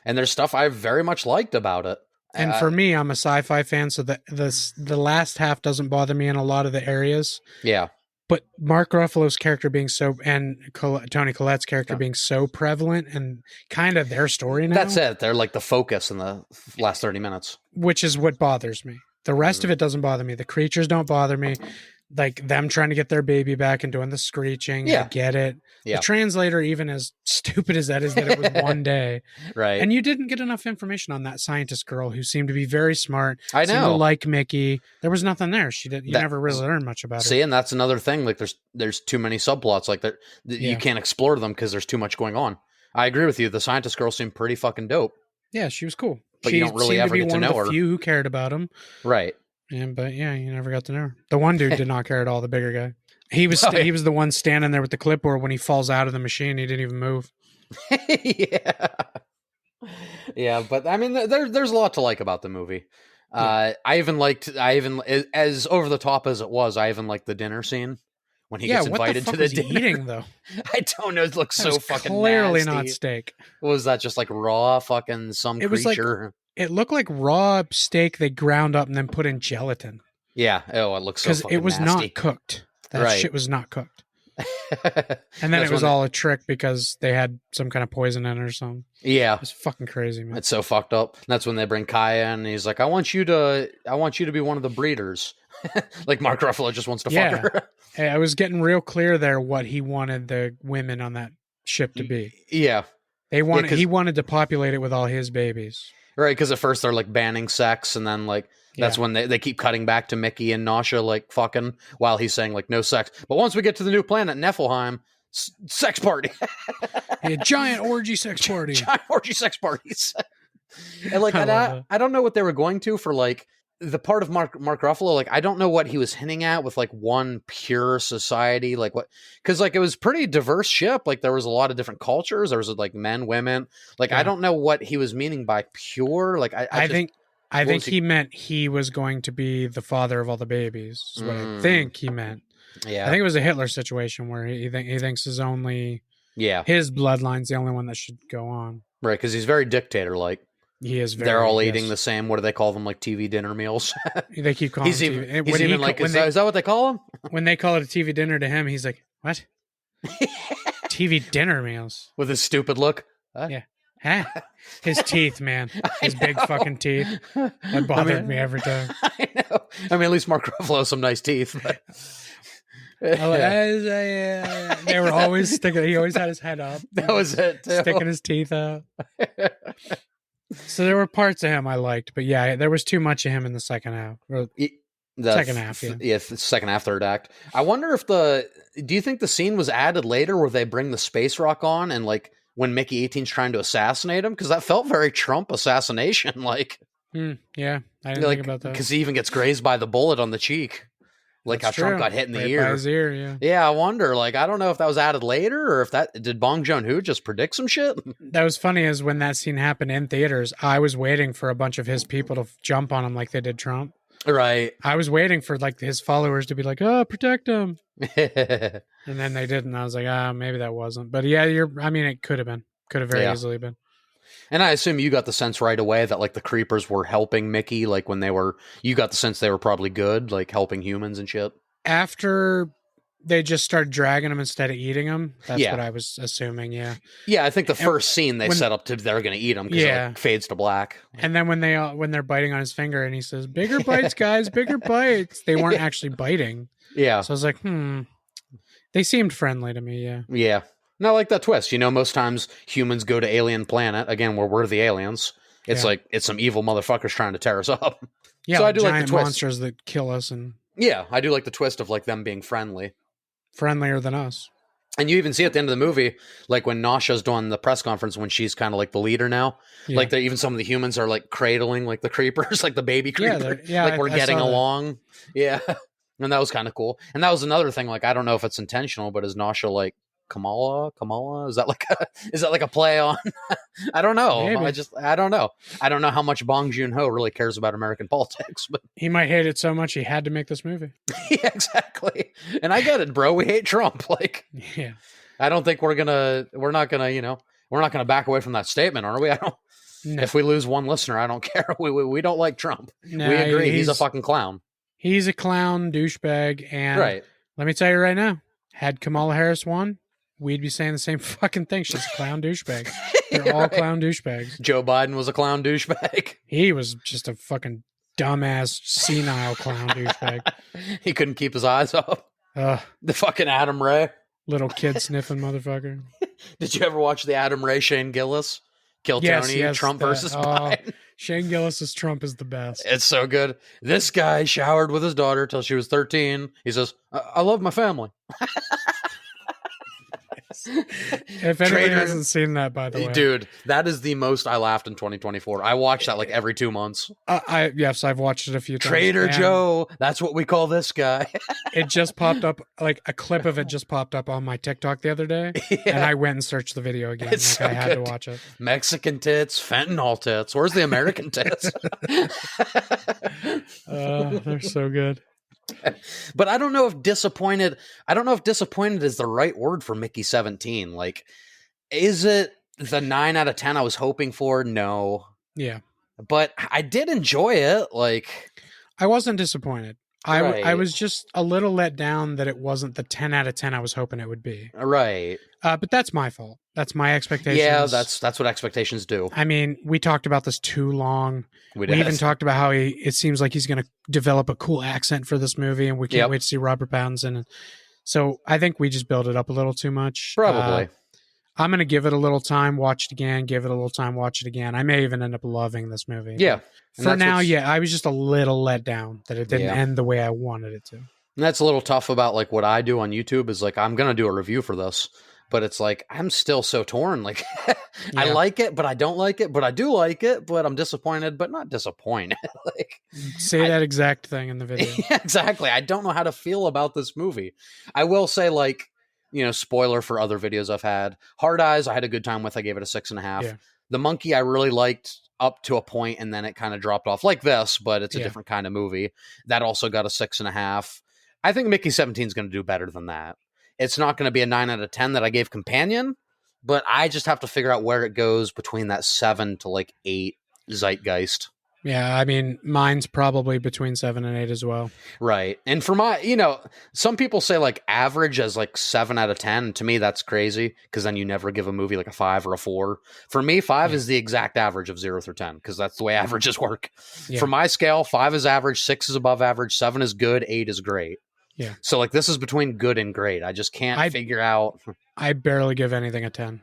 And there's stuff I very much liked about it. And for me, I'm a sci-fi fan, so the last half doesn't bother me in a lot of the areas. Yeah. But Mark Ruffalo's character being and Toni Collette's character being so prevalent and kind of their story now. That's it. They're like the focus in the last 30 minutes. Which is what bothers me. The rest of it doesn't bother me. The creatures don't bother me. Like them trying to get their baby back and doing the screeching. Yeah. I get it. Yeah. The translator, even as stupid as that is, that it was one day. Right. And you didn't get enough information on that scientist girl who seemed to be very smart. I know. Seemed to like Mickey. There was nothing there. You never really learned much about her. See, and that's another thing. Like there's too many subplots. Like that you can't explore them because there's too much going on. I agree with you. The scientist girl seemed pretty fucking dope. Yeah, she was cool. But you don't really ever get to know her. One of the few who cared about him. Right. But you never got to know her. The one dude did not care at all, the bigger guy. He was he was the one standing there with the clipboard when he falls out of the machine. He didn't even move. Yeah. Yeah, but I mean, there's a lot to like about the movie. I even as over the top as it was, I even liked the dinner scene when he gets invited to the dinner. He eating, though? I don't know. It looks so fucking clearly nasty. Not steak. Was that just like raw fucking some creature? It looked like raw steak they ground up and then put in gelatin. Yeah. Oh, it looks so fucking nasty. Because it was not cooked. That shit was not cooked. And then it was all a trick because they had some kind of poison in it or something. Yeah. It's fucking crazy, man. It's so fucked up. And that's when they bring Kaya in and he's like, I want you to be one of the breeders. Like Mark Ruffalo just wants to fuck her. Hey, I was getting real clear there what he wanted the women on that ship to be. Yeah. He wanted to populate it with all his babies. Right, because at first they're like banning sex, and then like that's when they keep cutting back to Mickey and Nasha like fucking while he's saying like no sex. But once we get to the new planet, Niflheim, sex party. Giant orgy sex party. Giant orgy sex parties. And like I don't know what they were going to for like the part of Mark Ruffalo. Like I don't know what he was hinting at with like one pure society, like what, because like it was pretty diverse ship. Like there was a lot of different cultures. There was like men, women. Like I don't know what he was meaning by pure. Like I think he meant he was going to be the father of all the babies. Is what I think he meant. Yeah, I think it was a Hitler situation where he thinks his bloodline's the only one that should go on. Right, because he's very dictator like. He is very. They're all eating the same. What do they call them? Like TV dinner meals. They keep calling. He's even like, is that what they call them? When they call it a TV dinner to him, he's like, "What? TV dinner meals?" With his stupid look. Yeah. Huh? His teeth, man. His big fucking teeth. That bothered me every time. I know. I mean, at least Mark Ruffalo has some nice teeth. But... They were always sticking. He always had his head up. That was it. Too. Sticking his teeth out. So there were parts of him I liked, but yeah, there was too much of him in the second half. Second half, yeah, the second half, third act. I wonder if do you think the scene was added later where they bring the space rock on and like when Mickey 18's trying to assassinate him? Because that felt very Trump assassination, like. Yeah, I didn't think about that. Because he even gets grazed by the bullet on the cheek. Like how Trump got hit in the ear. By his ear, yeah. Yeah, I wonder. Like, I don't know if that was added later or if did Bong Joon Ho just predict some shit? That was funny is when that scene happened in theaters, I was waiting for a bunch of his people to jump on him like they did Trump. Right. I was waiting for like his followers to be like, "Oh, protect him," and then they didn't. I was like, "Ah, maybe that wasn't." But yeah, I mean, it could have been. Could have very easily been. And I assume you got the sense right away that like the creepers were helping Mickey, like when you got the sense they were probably good, like helping humans and shit. After they just started dragging him instead of eating him, that's Yeah. what I was assuming. Yeah. Yeah, I think the first scene they set up to they're going to eat him because it like fades to black. And then when they're biting on his finger and he says, "Bigger bites, guys, bigger bites," they weren't actually biting. Yeah. So I was like, they seemed friendly to me. Yeah. Yeah. And I like that twist. You know, most times humans go to alien planet, again, where we're the aliens. It's like, it's some evil motherfuckers trying to tear us up. Yeah, so like I do like the twist. monsters that kill us and... Yeah, I do like the twist of like them being friendly. Friendlier than us. And you even see at the end of the movie, like when Nasha's doing the press conference when she's kind of like the leader now, like even some of the humans are like cradling like the creepers, like the baby creeper. Like we're getting along. Yeah. And that was kind of cool. And that was another thing. Like, I don't know if it's intentional, but is Nasha like Kamala? Is that like a play on? I don't know. Maybe. I don't know. I don't know how much Bong Joon Ho really cares about American politics, but he might hate it so much he had to make this movie. Yeah, exactly. And I get it, bro. We hate Trump. Like, yeah. I don't think we're not gonna back away from that statement, are we? I don't. No. If we lose one listener, I don't care. We don't like Trump. No, we agree. He's a fucking clown. He's a clown douchebag. And right. Let me tell you right now, had Kamala Harris won, we'd be saying the same fucking thing. She's a clown douchebag. They're all clown douchebags. Joe Biden was a clown douchebag. He was just a fucking dumbass, senile clown douchebag. He couldn't keep his eyes up. The fucking Adam Ray. Little kid sniffing motherfucker. Did you ever watch the Adam Ray, Shane Gillis? Kill Tony, yes, Trump versus Biden. Shane Gillis's Trump is the best. It's so good. This guy showered with his daughter till she was 13. He says, I love my family. If anyone hasn't seen that, by the way. Dude, that is the most I laughed in 2024. I watch that like every 2 months. Yes, I've watched it a few times. Trader Joe. That's what we call this guy. It just popped up, like a clip of it just popped up on my TikTok the other day. Yeah. And I went and searched the video again. It's like so I had good. to watch it. Mexican tits, fentanyl tits. Where's the American tits? They're so good. But I don't know if disappointed is the right word for Mickey 17. Like, is it the 9 out of 10 I was hoping for? No. Yeah. But I did enjoy it. Like, I wasn't disappointed. I was just a little let down that it wasn't the 10 out of 10 I was hoping it would be. Right. But that's my fault. That's my expectations. Yeah, that's what expectations do. I mean, we talked about this too long. We even talked about how it seems like he's going to develop a cool accent for this movie, and we can't wait to see Robert Pattinson. So I think we just built it up a little too much. Probably. I'm going to give it a little time, watch it again, give it a little time, watch it again. I may even end up loving this movie. Yeah. For now, I was just a little let down that it didn't end the way I wanted it to. And that's a little tough about like what I do on YouTube is like, I'm going to do a review for this, but it's like, I'm still so torn. Like I like it, but I don't like it, but I do like it, but I'm disappointed, but not disappointed. Like say that exact thing in the video. Yeah, exactly. I don't know how to feel about this movie. I will say like, spoiler for other videos I've had. Hard Eyes, I had a good time with. I gave it a 6.5. Yeah. The Monkey, I really liked up to a point, and then it kind of dropped off like this, but it's a different kind of movie. That also got a 6.5. I think Mickey 17 is going to do better than that. It's not going to be a 9 out of 10 that I gave Companion, but I just have to figure out where it goes between that 7 to like 8 zeitgeist. Yeah, I mean, mine's probably between 7 and 8 as well. Right. And for my, some people say like average as like 7 out of 10. To me, that's crazy because then you never give a movie like a 5 or a 4. For me, 5 is the exact average of 0 through 10 because that's the way averages work. Yeah. For my scale, 5 is average, 6 is above average, 7 is good, 8 is great. Yeah. So like this is between good and great. I just can't figure out. I barely give anything a 10.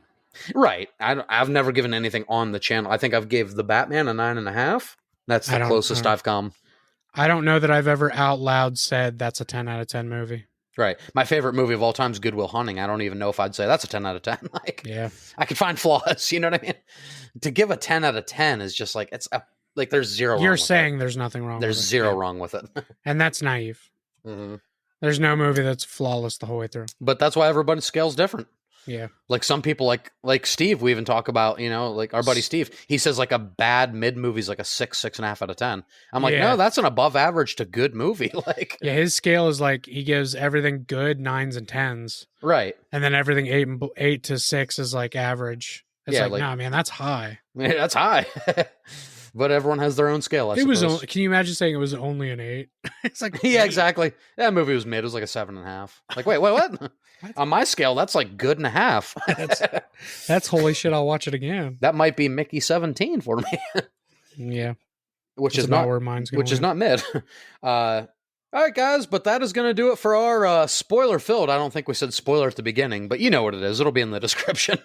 Right. I've never given anything on the channel. I think I've gave The Batman a 9.5. That's the closest I've come. I don't know that I've ever out loud said that's a 10 out of 10 movie. Right. My favorite movie of all time is Good Will Hunting. I don't even know if I'd say that's a 10 out of 10. Like, yeah. I could find flaws. You know what I mean? To give a 10 out of 10 is just like, there's zero wrong. You're saying there's nothing wrong with it. There's zero wrong with it. And that's naive. Mm-hmm. There's no movie that's flawless the whole way through. But that's why everybody's scale's different. Yeah. Like some people, like Steve, we even talk about, like our buddy Steve, he says like a bad mid movie is like a 6.5 out of 10. I'm like, Yeah. no, that's an above average to good movie. Like, Yeah, his scale is like he gives everything good 9s and 10s, right. and then everything 8 to 6 is like average. It's Yeah, like, like- nah, man, that's high. Yeah, that's high. But everyone has their own scale, I It was. suppose. Can you imagine saying it was only an 8? It's like, Yeah, eight. exactly. That movie was mid. It was like a 7.5. Like, wait, what? On my scale, that's like good and a half. That's holy shit. I'll watch it again. That might be Mickey 17 for me, Yeah, which that's is about not where mine's going. which is not mid. All right, guys, but that is going to do it for our spoiler filled. I don't think we said spoiler at the beginning, but you know what it is. It'll be in the description.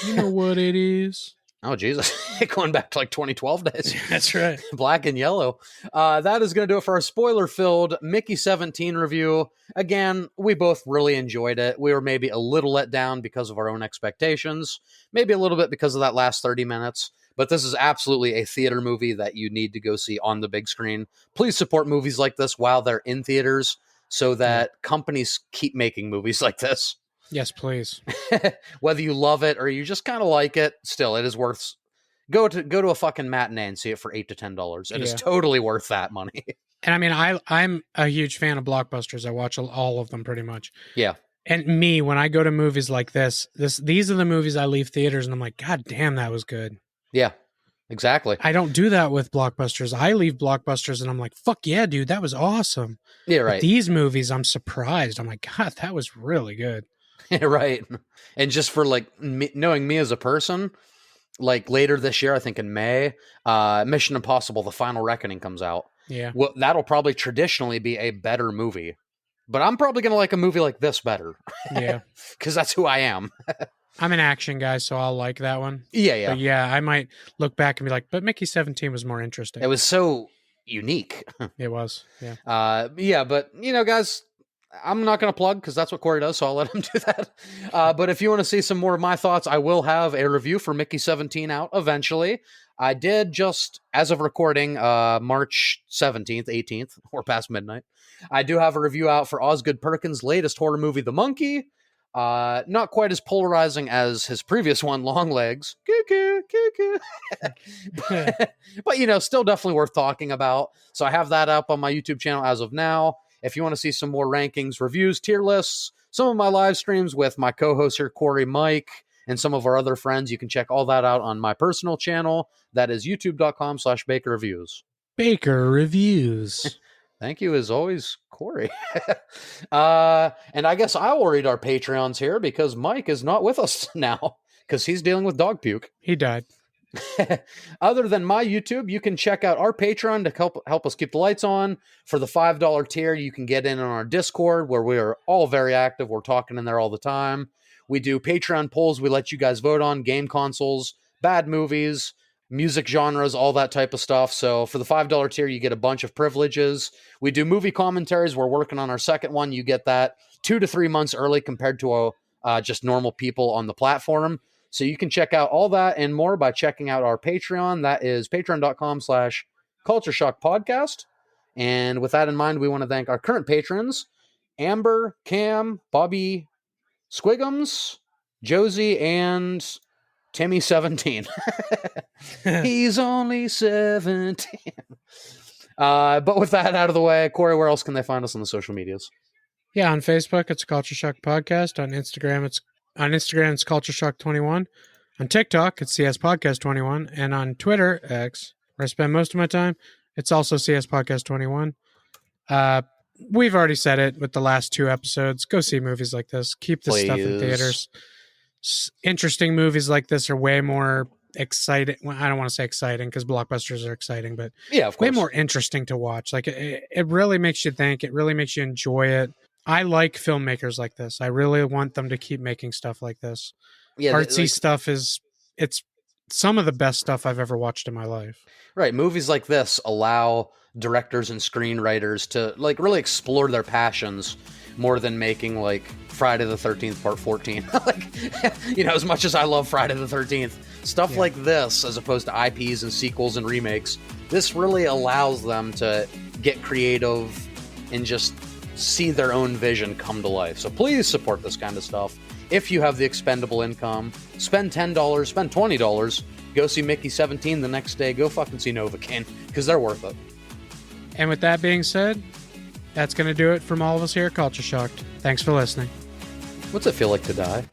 You know what it is. Oh, Jesus. Going back to like 2012 days. That's right. Black and yellow. That is going to do it for our spoiler-filled Mickey 17 review. Again, we both really enjoyed it. We were maybe a little let down because of our own expectations, maybe a little bit because of that last 30 minutes, but this is absolutely a theater movie that you need to go see on the big screen. Please support movies like this while they're in theaters so that companies keep making movies like this. Yes, please. Whether you love it or you just kind of like it, still, it is worth. Go to a fucking matinee and see it for $8 to $10. It is totally worth that money. And I mean, I'm a huge fan of blockbusters. I watch all of them pretty much. Yeah. And when I go to movies like these are the movies I leave theaters and I'm like, God damn, that was good. Yeah, exactly. I don't do that with blockbusters. I leave blockbusters and I'm like, fuck yeah, dude, that was awesome. Yeah, right. But these movies, I'm surprised. I'm like, God, that was really good. Right. And just for like knowing me as a person, like later this year, I think in May, Mission Impossible: The Final Reckoning comes out. Yeah. Well, that'll probably traditionally be a better movie, but I'm probably going to like a movie like this better. Yeah. Because that's who I am. I'm an action guy, so I'll like that one. Yeah. But yeah, I might look back and be like, but Mickey 17 was more interesting. It was so unique. It was. Yeah. But guys, I'm not going to plug because that's what Corey does, so I'll let him do that. But if you want to see some more of my thoughts, I will have a review for Mickey 17 out eventually. I did just, as of recording, March 17th, 18th, or past midnight, I do have a review out for Osgood Perkins' latest horror movie, The Monkey. Not quite as polarizing as his previous one, Long Legs. But, still definitely worth talking about. So I have that up on my YouTube channel as of now. If you want to see some more rankings, reviews, tier lists, some of my live streams with my co-hosts here, Corey, Mike, and some of our other friends, you can check all that out on my personal channel. That is youtube.com/Baker Reviews. Baker Reviews. Thank you, as always, Corey. And I guess I will read our Patreons here because Mike is not with us now because he's dealing with dog puke. He died. Other than my YouTube, you can check out our Patreon to help us keep the lights on. For the $5 tier, you can get in on our Discord where we are all very active. We're talking in there all the time. We do Patreon polls we let you guys vote on, game consoles, bad movies, music genres, all that type of stuff. So for the $5 tier, you get a bunch of privileges. We do movie commentaries. We're working on our second one. You get that 2 to 3 months early compared to just normal people on the platform. So you can check out all that and more by checking out our Patreon. That is patreon.com/Culture Shock Podcast. And with that in mind, we want to thank our current patrons, Amber, Cam, Bobby, Squiggums, Josie, and Timmy 17. He's only 17. But with that out of the way, Corey, where else can they find us on the social medias? Yeah, on Facebook, it's Culture Shock Podcast. On Instagram, it's Culture Shock 21. On TikTok, it's CS Podcast 21. And on Twitter, X, where I spend most of my time, it's also CS Podcast 21. We've already said it with the last 2 episodes. Go see movies like this. Keep this stuff in theaters. Interesting movies like this are way more exciting. Well, I don't want to say exciting because blockbusters are exciting, but yeah, of course. Way more interesting to watch. Like it really makes you think. It really makes you enjoy it. I like filmmakers like this. I really want them to keep making stuff like this. Yeah, artsy stuff it's some of the best stuff I've ever watched in my life. Right. Movies like this allow directors and screenwriters to like really explore their passions more than making like Friday the 13th part 14. Like, as much as I love Friday the 13th, stuff like this, as opposed to IPs and sequels and remakes, this really allows them to get creative and just see their own vision come to life. So please support this kind of stuff. if you have the expendable income, spend $10, spend $20, go see Mickey 17 the next day, go fucking see Novocaine, because they're worth it. And with that being said, that's going to do it from all of us here at Culture Shocked. Thanks for listening. What's it feel like to die?